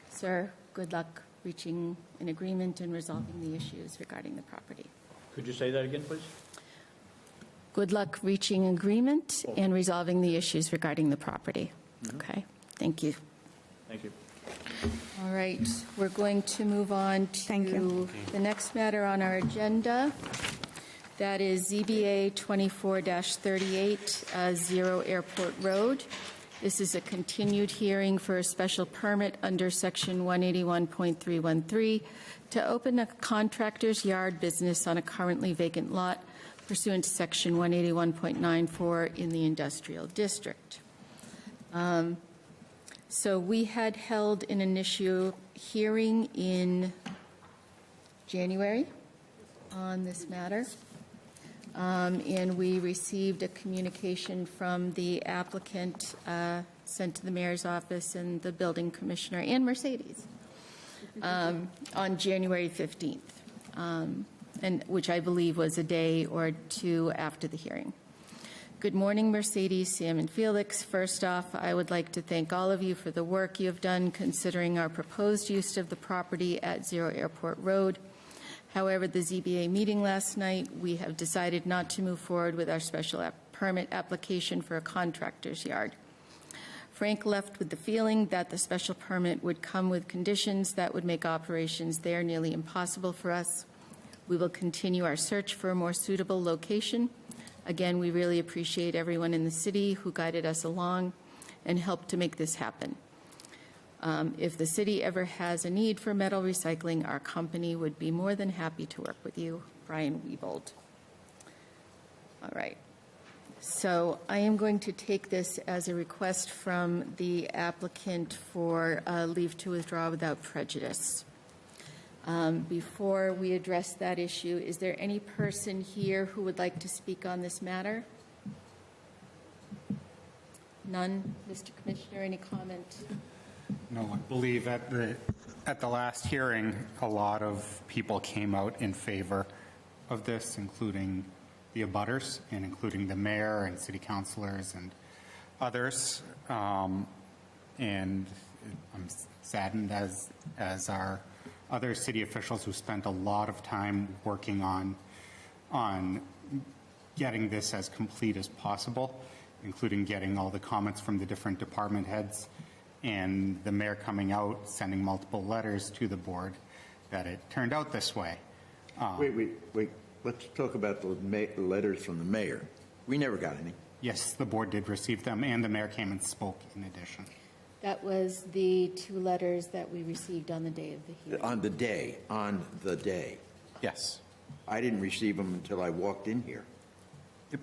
Sir, good luck reaching an agreement and resolving the issues regarding the property. Could you say that again, please? Good luck reaching agreement and resolving the issues regarding the property. Okay, thank you. Thank you. All right, we're going to move on to the next matter on our agenda. That is ZBA 24-38, 0 Airport Road. This is a continued hearing for a special permit under Section 181.313 to open a contractor's yard business on a currently vacant lot pursuant to Section 181.94 in the Industrial District. So we had held an initial hearing in January on this matter, and we received a communication from the applicant sent to the mayor's office and the building commissioner and Mercedes on January 15th. And which I believe was a day or two after the hearing. Good morning, Mercedes, Sam, and Felix. First off, I would like to thank all of you for the work you have done considering our proposed use of the property at 0 Airport Road. However, the ZBA meeting last night, we have decided not to move forward with our special permit application for a contractor's yard. Frank left with the feeling that the special permit would come with conditions that would make operations there nearly impossible for us. We will continue our search for a more suitable location. Again, we really appreciate everyone in the city who guided us along and helped to make this happen. If the city ever has a need for metal recycling, our company would be more than happy to work with you. Brian Wiebold. All right. So I am going to take this as a request from the applicant for leave to withdraw without prejudice. Before we address that issue, is there any person here who would like to speak on this matter? None? Mr. Commissioner, any comment? No, I believe at the last hearing, a lot of people came out in favor of this, including the abutters and including the mayor and city councilors and others. And I'm saddened as are other city officials who spent a lot of time working on getting this as complete as possible, including getting all the comments from the different department heads, and the mayor coming out, sending multiple letters to the board that it turned out this way. Wait. Let's talk about the letters from the mayor. We never got any. Yes, the board did receive them, and the mayor came and spoke in addition. That was the 2 letters that we received on the day of the hearing. On the day. Yes. I didn't receive them until I walked in here. Yep.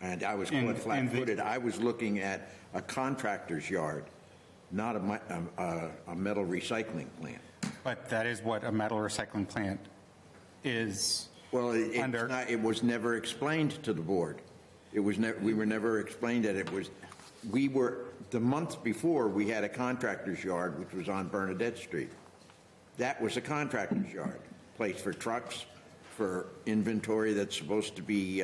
And I was caught flat-footed. I was looking at a contractor's yard, not a metal recycling plant. But that is what a metal recycling plant is. Well, it was never explained to the board. We were never explained that it was. The month before, we had a contractor's yard, which was on Bernadette Street. That was a contractor's yard, place for trucks, for inventory that's supposed to be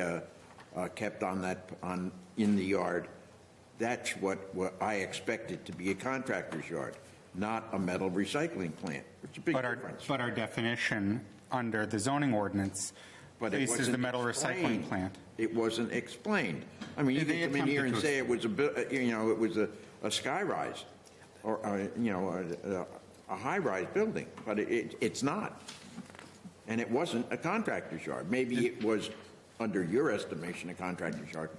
kept in the yard. That's what I expected to be a contractor's yard, not a metal recycling plant. It's a big difference. But our definition under the zoning ordinance places the metal recycling plant. It wasn't explained. I mean, you can come in here and say it was a sky rise or a high-rise building, but it's not. And it wasn't a contractor's yard. Maybe it was, under your estimation, a contractor's yard.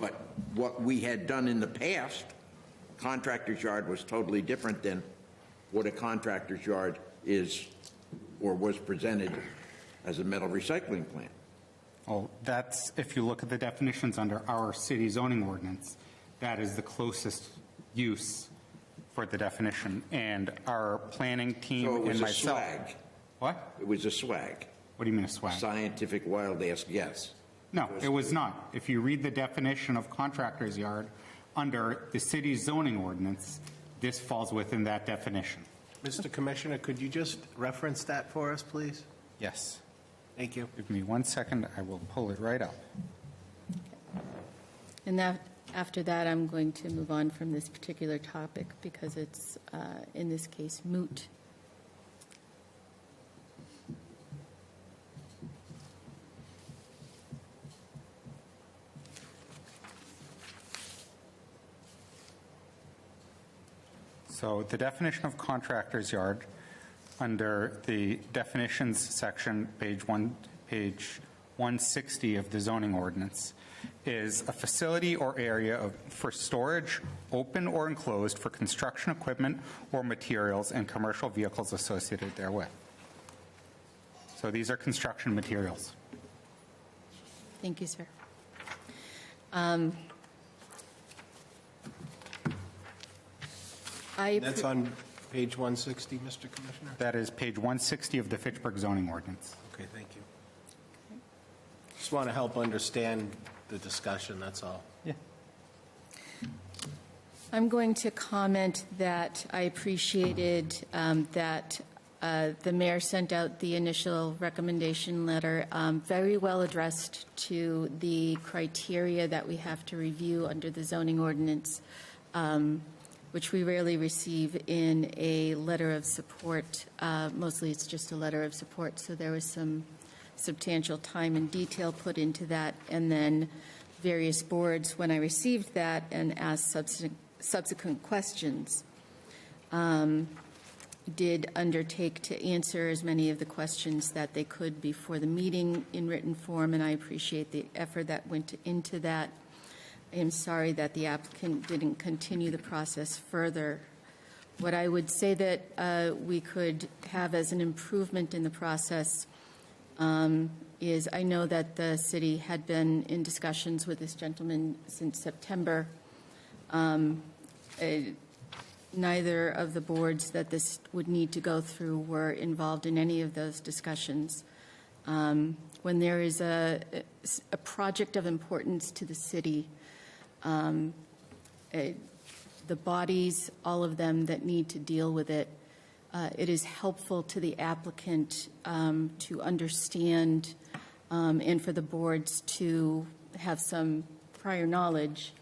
But what we had done in the past, contractor's yard was totally different than what a contractor's yard is or was presented as a metal recycling plant. Oh, that's, if you look at the definitions under our city zoning ordinance, that is the closest use for the definition. And our planning team So it was and a myself. swag. What? It was a swag. What do you mean a swag? Scientific wild-ass guess. No, it was not. If you read the definition of contractor's yard under the city zoning ordinance, this falls within that definition. Mr. Commissioner, could you just reference that for us, please? Yes. Thank you. Give me 1 second. I will pull it right up. And after that, I'm going to move on from this particular topic because it's, in this case, moot. So the definition of contractor's yard under the definitions section, page 160 of the zoning ordinance, is a facility or area for storage, open or enclosed, for construction equipment or materials and commercial vehicles associated therewith. So these are construction materials. Thank you, sir. That's on page 160, Mr. Commissioner? That is page 160 of the Fitchburg zoning ordinance. Okay, thank you. Just want to help understand the discussion, that's all. Yeah. I'm going to comment that I appreciated that the mayor sent out the initial recommendation letter, very well addressed to the criteria that we have to review under the zoning ordinance, which we rarely receive in a letter of support. Mostly it's just a letter of support, so there was some substantial time and detail put into that, and then various boards, when I received that and asked subsequent questions, did undertake to answer as many of the questions that they could before the meeting in written form, and I appreciate the effort that went into that. I am sorry that the applicant didn't continue the process further. What I would say that we could have as an improvement in the process is, I know that the city had been in discussions with this gentleman since September. Neither of the boards that this would need to go through were involved in any of those discussions. When there is a project of importance to the city, the bodies, all of them that need to deal with it, it is helpful to the applicant to understand and for the boards to have some prior knowledge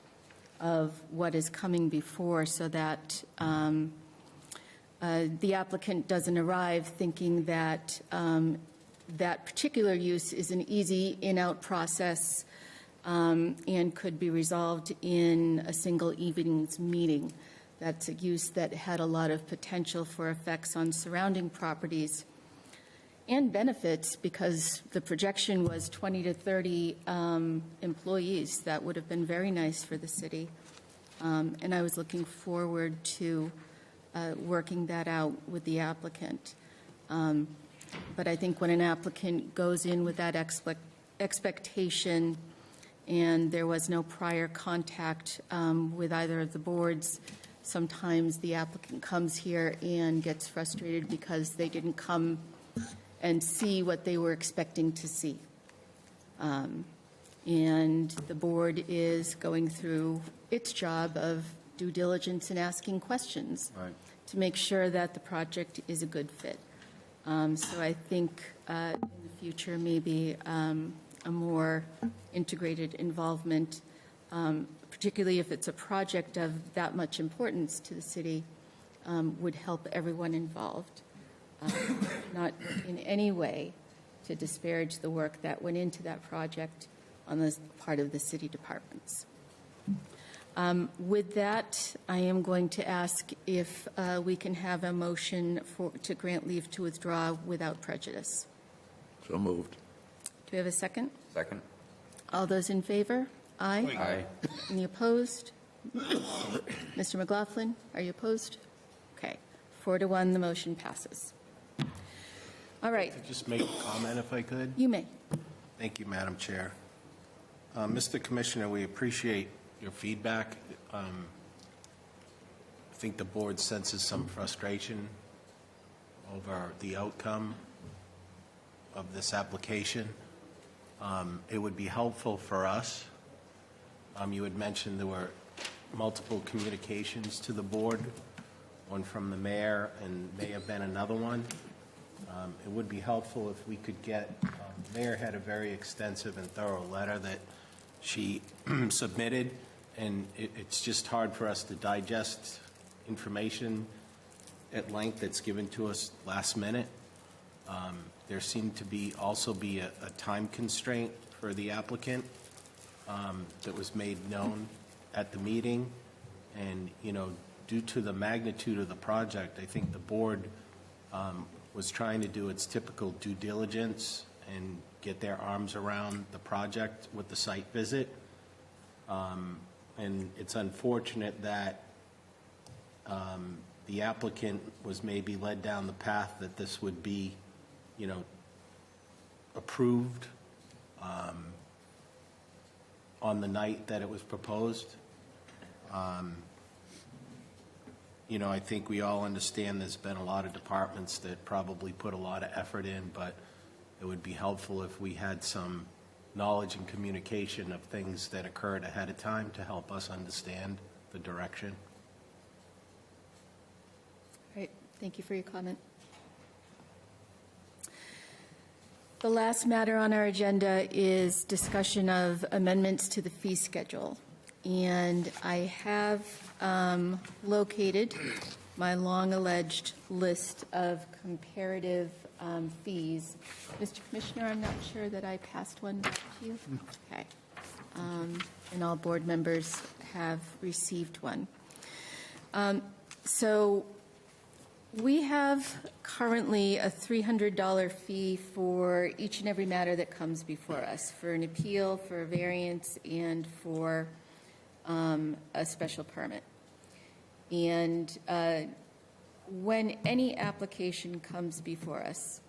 of what is coming before so that the applicant doesn't arrive thinking that that particular use is an easy in-out process and could be resolved in a single evening's meeting. That's a use that had a lot of potential for effects on surrounding properties and benefits because the projection was 20 to 30 employees. That would have been very nice for the city. And I was looking forward to working that out with the applicant. But I think when an applicant goes in with that expectation and there was no prior contact with either of the boards, sometimes the applicant comes here and gets frustrated because they didn't come and see what they were expecting to see. And the board is going through its job of due diligence and asking questions to make sure that the project is a good fit. So I think in the future, maybe a more integrated involvement, particularly if it's a project of that much importance to the city, would help everyone involved. Not in any way to disparage the work that went into that project on the part of the city departments. With that, I am going to ask if we can have a motion to grant leave to withdraw without prejudice. So moved. Do we have a second? Second. All those in favor? Aye. Aye. Any opposed? Mr. McLaughlin, are you opposed? Okay. 4-1, the motion passes. All right. Just make a comment if I could. You may. Thank you, Madam Chair. Mr. Commissioner, we appreciate your feedback. I think the board senses some frustration over the outcome of this application. It would be helpful for us. You had mentioned there were multiple communications to the board, one from the mayor and may have been another one. It would be helpful if we could get, the mayor had a very extensive and thorough letter that she submitted, and it's just hard for us to digest information at length that's given to us last minute. There seemed to be also be a time constraint for the applicant that was made known at the meeting. And, you know, due to the magnitude of the project, I think the board was trying to do its typical due diligence and get their arms around the project with the site visit. And it's unfortunate that the applicant was maybe led down the path that this would be, you know, approved on the night that it was proposed. You know, I think we all understand there's been a lot of departments that probably put a lot of effort in, but it would be helpful if we had some knowledge and communication of things that occurred ahead of time to help us understand the direction. All right. Thank you for your comment. The last matter on our agenda is discussion of amendments to the fee schedule. And I have located my long-alleged list of comparative fees. Mr. Commissioner, I'm not sure that I passed one back to you. Okay. And all board members have received one. So we have currently a $300 fee for each and every matter that comes before us, for an appeal, for a variance, and for a special permit. And when any application comes before us,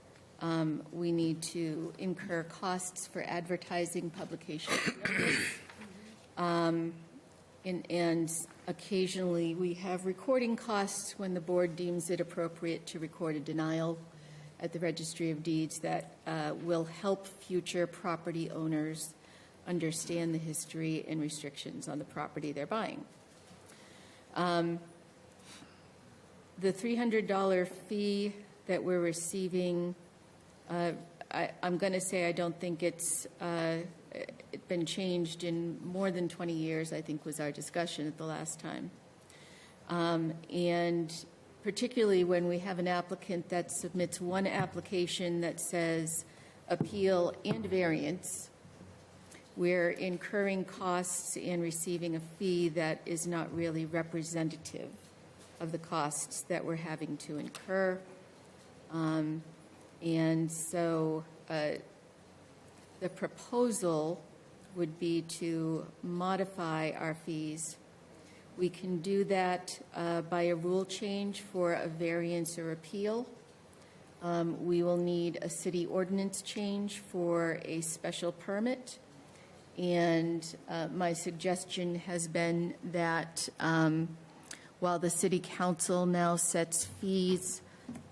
we need to incur costs for advertising, publication, and occasionally we have recording costs when the board deems it appropriate to record a denial at the Registry of Deeds that will help future property owners understand the history and restrictions on the property they're buying. The $300 fee that we're receiving, I'm going to say I don't think it's been changed in more than 20 years, I think was our discussion at the last time. And particularly when we have an applicant that submits one application that says appeal and variance, we're incurring costs and receiving a fee that is not really representative of the costs that we're having to incur. And so the proposal would be to modify our fees. We can do that by a rule change for a variance or appeal. We will need a city ordinance change for a special permit. And my suggestion has been that while the city council now sets fees,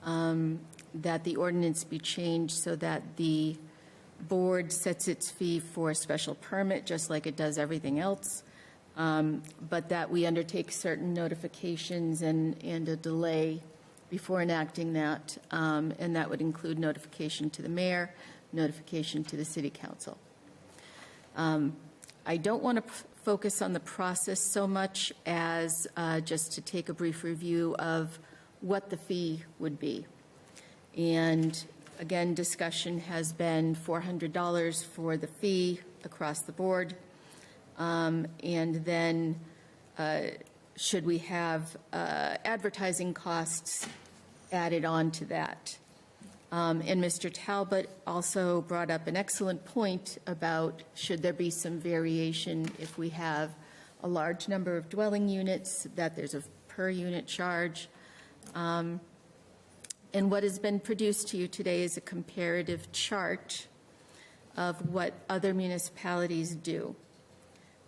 that the ordinance be changed so that the board sets its fee for a special permit, just like it does everything else, but that we undertake certain notifications and a delay before enacting that, and that would include notification to the mayor, notification to the city council. I don't want to focus on the process so much as just to take a brief review of what the fee would be. And again, discussion has been $400 for the fee across the board. And then should we have advertising costs added on to that? And Mr. Talbot also brought up an excellent point about should there be some variation if we have a large number of dwelling units, that there's a per unit charge. And what has been produced to you today is a comparative chart of what other municipalities do.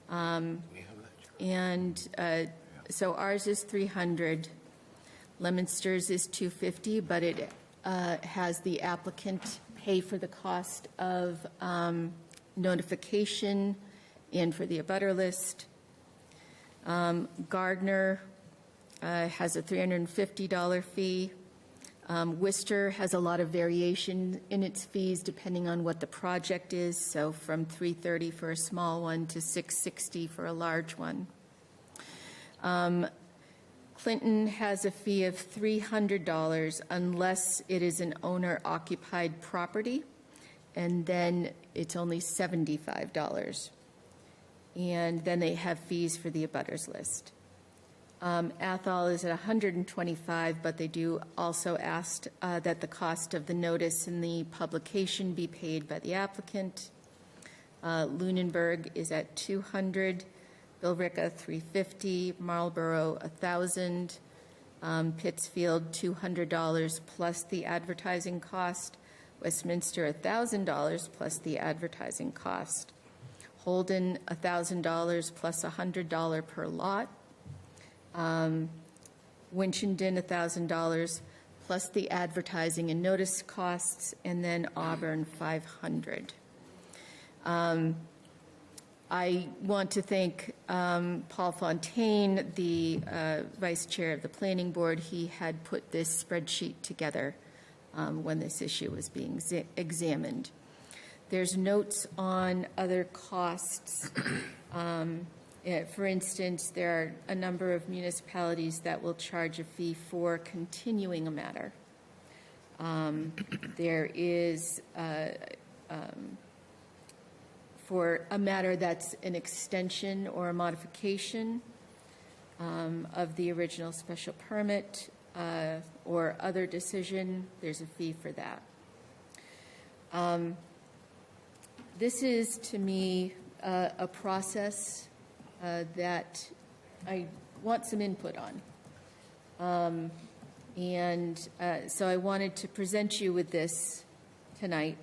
And so ours is 300, Leominster's is 250, but it has the applicant pay for the cost of notification and for the abutter list. Gardner has a $350 fee. Worcester has a lot of variation in its fees depending on what the project is, so from $330 for a small one to $660 for a large one. Clinton has a fee of $300 unless it is an owner-occupied property, and then it's only $75. And then they have fees for the abutters list. Athol is at $125, but they do also ask that the cost of the notice and the publication be paid by the applicant. Lunenburg is at $200, Billerica $350, Marlborough $1,000, Pittsfield $200 plus the advertising cost, Westminster $1,000 plus the advertising cost, Holden $1,000 plus $100 per lot. Winchendon $1,000 plus the advertising and notice costs, and then Auburn $500. I want to thank Paul Fontaine, the vice chair of the planning board. He had put this spreadsheet together when this issue was being examined. There's notes on other costs. For instance, there are a number of municipalities that will charge a fee for continuing a matter. There is, for a matter that's an extension or a modification of the original special permit or other decision, there's a fee for that. This is, to me, a process that I want some input on. So I wanted to present you with this tonight,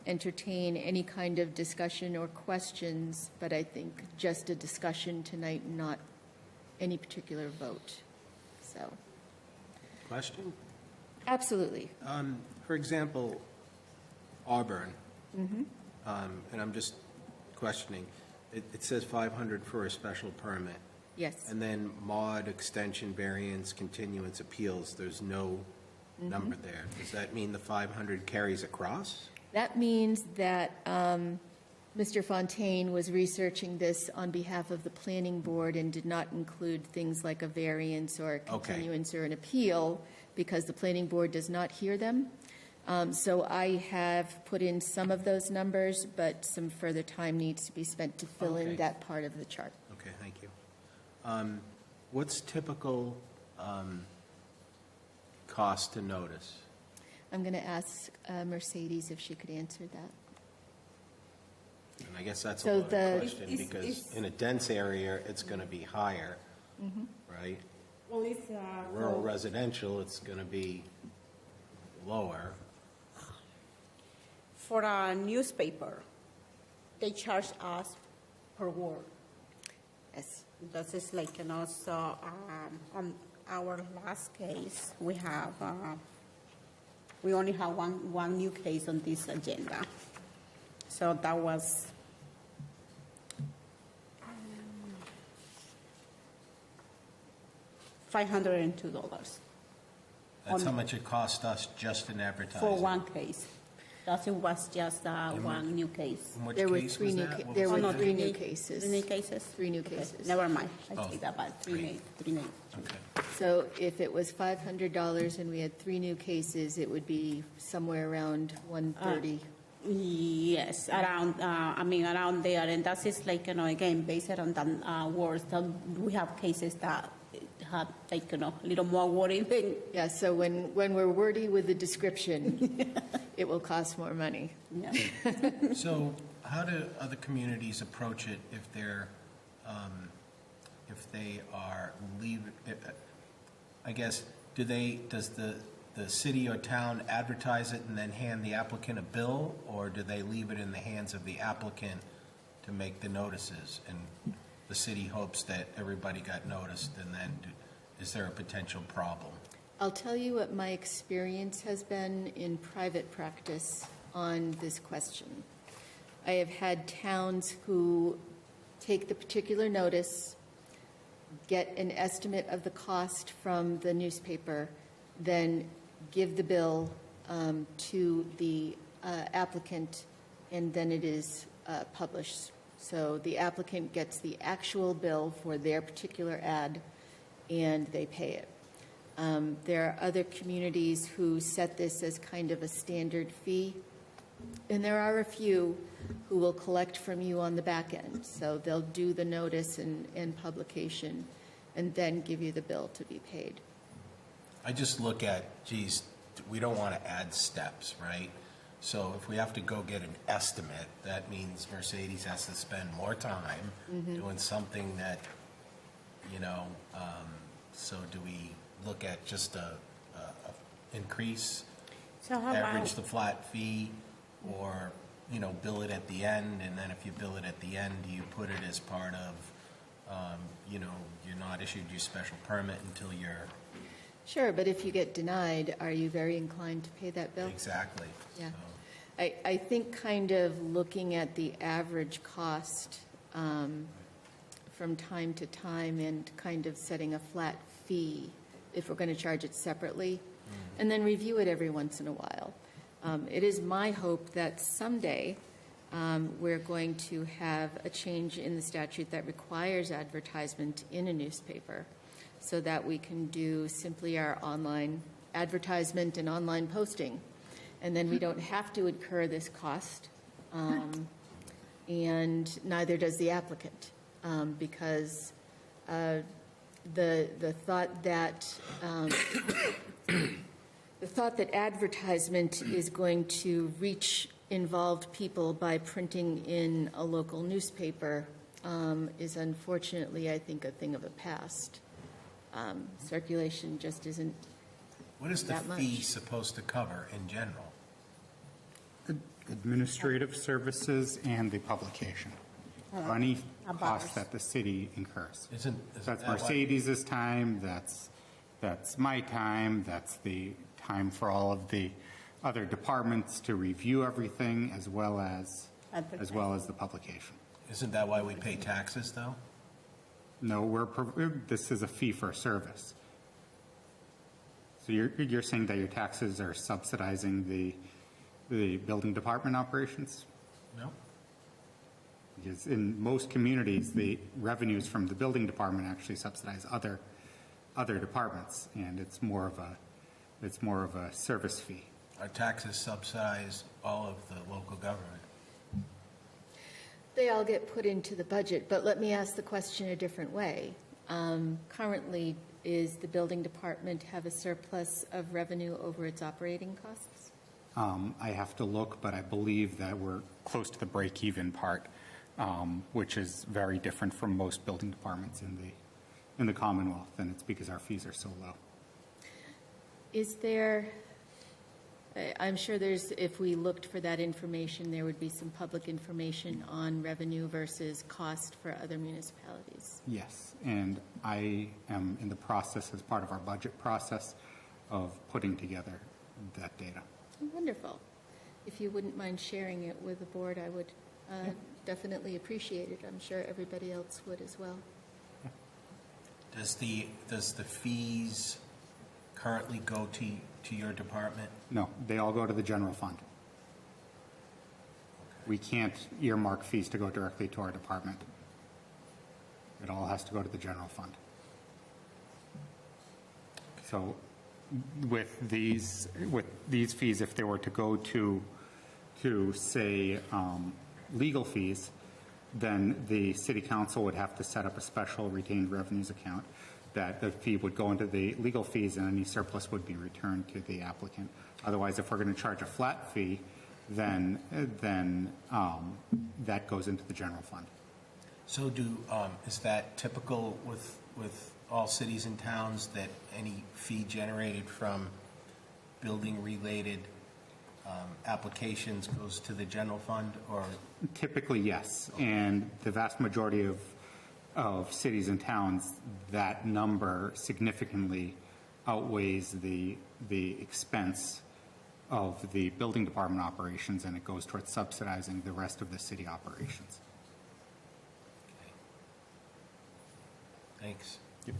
entertain any kind of discussion or questions, but I think just a discussion tonight, not any particular vote. So. Question? Absolutely. For example, Auburn. Mm-hmm. and I'm just questioning, it says 500 for a special permit. Yes. And then mod, extension, variance, continuance, appeals, there's no number there. Does that mean the 500 carries across? That means that Mr. Fontaine was researching this on behalf of the planning board and did not include things like a variance or a continuance or an appeal because the planning board does not hear them. So I have put in some of those numbers, but some further time needs to be spent to fill in that part of the chart. Okay, thank you. What's typical cost to notice? I'm going to ask Mercedes if she could answer that. And I guess that's a So loaded question because in a dense area, it's going to be higher, right? Well, it's Rural residential, it's going to be lower. for a newspaper. They charge us per word. Yes. That is like, so on our last case, we only have one new case on this agenda. So that was $502. That's how much it cost us just in advertising. For one case. That was just one new case. In which There were case three was new, that? What there was were that? three new cases. 3 new cases? 3 new Okay, cases. never mind. I Oh. take that back. Three new. Okay. So if it was $500 and we had 3 new cases, it would be somewhere around 130. Yes, around, around there. And that is like, again, based on the words, that we have cases that have like, a little more worry than. Yeah, so when we're wordy with the description, it will cost more money. Yeah. So how do other communities approach it if they are leaving? I guess, does the city or town advertise it and then hand the applicant a bill, or do they leave it in the hands of the applicant to make the notices? And the city hopes that everybody got noticed, and then is there a potential problem? I'll tell you what my experience has been in private practice on this question. I have had towns who take the particular notice, get an estimate of the cost from the newspaper, then give the bill to the applicant, and then it is published. So the applicant gets the actual bill for their particular ad, and they pay it. There are other communities who set this as kind of a standard fee, and there are a few who will collect from you on the back end. So they'll do the notice and publication, and then give you the bill to be paid. I just look at, geez, we don't want to add steps, right? So if we have to go get an estimate, that means Mercedes has to spend more time doing something that, so do we look at just a increase, So how average about, the flat fee, or, bill it at the end, and then if you bill it at the end, do you put it as part of, you're not issued your special permit until you're... Sure, but if you get denied, are you very inclined to pay that bill? Exactly. Yeah. So, I think kind of looking at the average cost from time to time and kind of setting a flat fee if we're going to charge it separately, and then review it every once in a while. It is my hope that someday we're going to have a change in the statute that requires advertisement in a newspaper so that we can do simply our online advertisement and online posting. And then we don't have to incur this cost, and neither does the applicant, because the thought that advertisement is going to reach involved people by printing in a local newspaper is unfortunately, I think, a thing of the past. Circulation just isn't what is the that much. fee supposed to cover in general? Administrative services and the publication. Any cost that the city incurs. That's that Mercedes' time, that's my time, that's the time for all of the other departments to review everything, as well as as well as the publication. Isn't that why we pay taxes, though? No, this is a fee for service. So you're saying that your taxes are subsidizing the building department operations? No. Because in most communities, the revenues from the building department actually subsidize other departments, and it's more of a service fee. Our taxes subsidize all of the local government. They all get put into the budget, but let me ask the question a different way. Currently, is the building department have a surplus of revenue over its operating costs? I have to look, but I believe that we're close to the break-even part, which is very different from most building departments in the Commonwealth, and it's because our fees are so low. Is there, I'm sure there's, if we looked for that information, there would be some public information on revenue versus cost for other municipalities. Yes, and I am in the process, as part of our budget process, of putting together that data. Wonderful. If you wouldn't mind sharing it with the board, I would definitely appreciate it. I'm sure everybody else would as well. Does the fees currently go to your department? No, they all go to the general fund. We can't earmark fees to go directly to our department. It all has to go to the general fund. So with these fees, if they were to go to say, legal fees, then the city council would have to set up a special retained revenues account that the fee would go into the legal fees and any surplus would be returned to the applicant. Otherwise, if we're going to charge a flat fee, then that goes into the general fund. So is that typical with all cities and towns, that any fee generated from building-related applications goes to the general fund, or? Typically, yes. And the vast majority of cities and towns, that number significantly outweighs the expense of the building department operations, and it goes towards subsidizing the rest of the city operations. Thanks. Yep.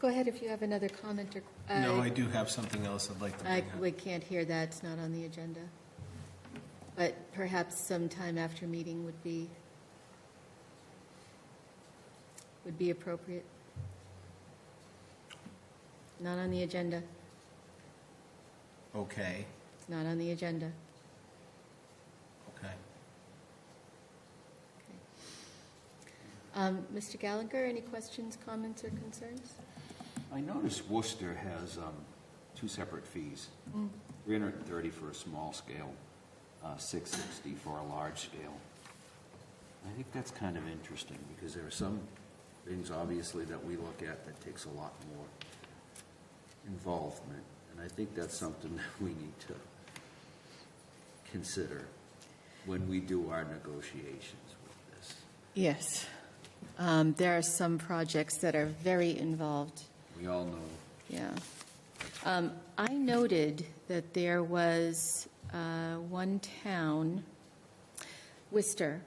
Go ahead if you have another comment or. No, I do have something else I'd like to bring up. We can't hear that. It's not on the agenda. But perhaps sometime after meeting would be appropriate. Not on the agenda. Okay. It's not on the agenda. Okay. Mr. Gallagher, any questions, comments, or concerns? I noticed Worcester has two separate fees, $330 for a small scale, $660 for a large scale. I think that's kind of interesting because there are some things, obviously, that we look at that takes a lot more involvement, and I think that's something that we need to consider when we do our negotiations with this. Yes. There are some projects that are very involved. We all know. Yeah. I noted that there was one town, Worcester,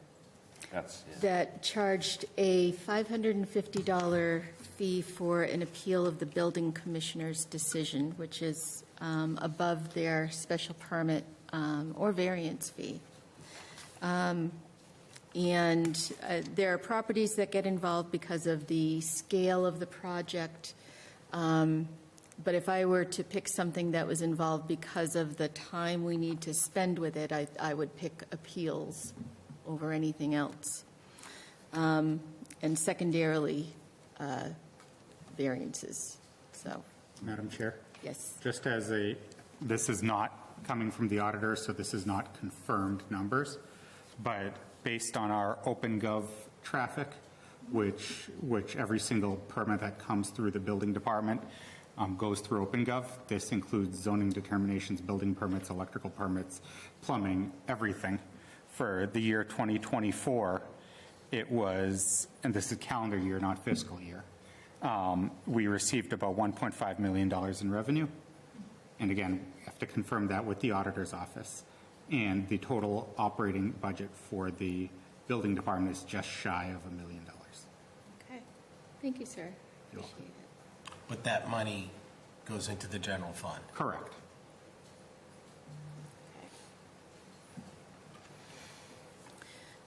that charged a $550 fee for an appeal of the building commissioner's decision, which is above their special permit or variance fee. And there are properties that get involved because of the scale of the project. But if I were to pick something that was involved because of the time we need to spend with it, I would pick appeals over anything else. And secondarily, variances. So, Madam Chair? Yes. Just as this is not coming from the auditor, so this is not confirmed numbers, but based on our OpenGov traffic, which every single permit that comes through the building department goes through OpenGov. This includes zoning determinations, building permits, electrical permits, plumbing, everything. For the year 2024, it was, and this is calendar year, not fiscal year, we received about $1.5 million in revenue. And again, we have to confirm that with the auditor's office. And the total operating budget for the building department is just shy of $1 million. Okay. Thank you, sir. You're Appreciate it. But that money goes into the general fund. Correct.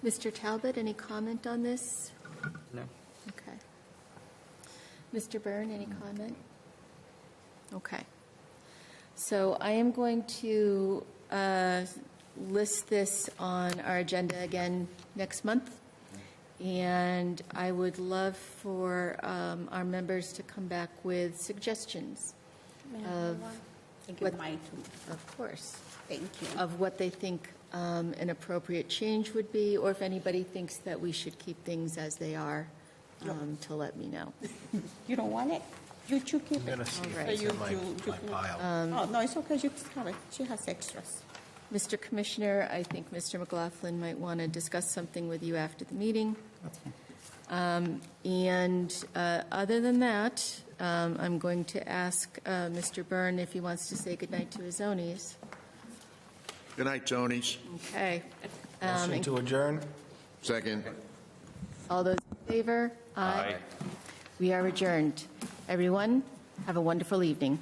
Mr. Talbot, any comment on this? No. Okay. Mr. Byrne, any comment? Okay. So I am going to list this on our agenda again next month. And I would love for our members to come back with suggestions of what, of course, thank you, of what they think an appropriate change would be, or if anybody thinks that we should keep things as they are, to let me know. You don't want it? You should keep it. I'm going to see if All it's right. in my pile. Oh, no, it's okay, you can have it. She has extras. Mr. Commissioner, I think Mr. McLaughlin might want to discuss something with you after the meeting. And other than that, I'm going to ask Mr. Byrne if he wants to say goodnight to his zonies. Good night, Tony's. Okay. Motion to adjourn? Second. All those in favor? Aye. We are adjourned. Everyone, have a wonderful evening.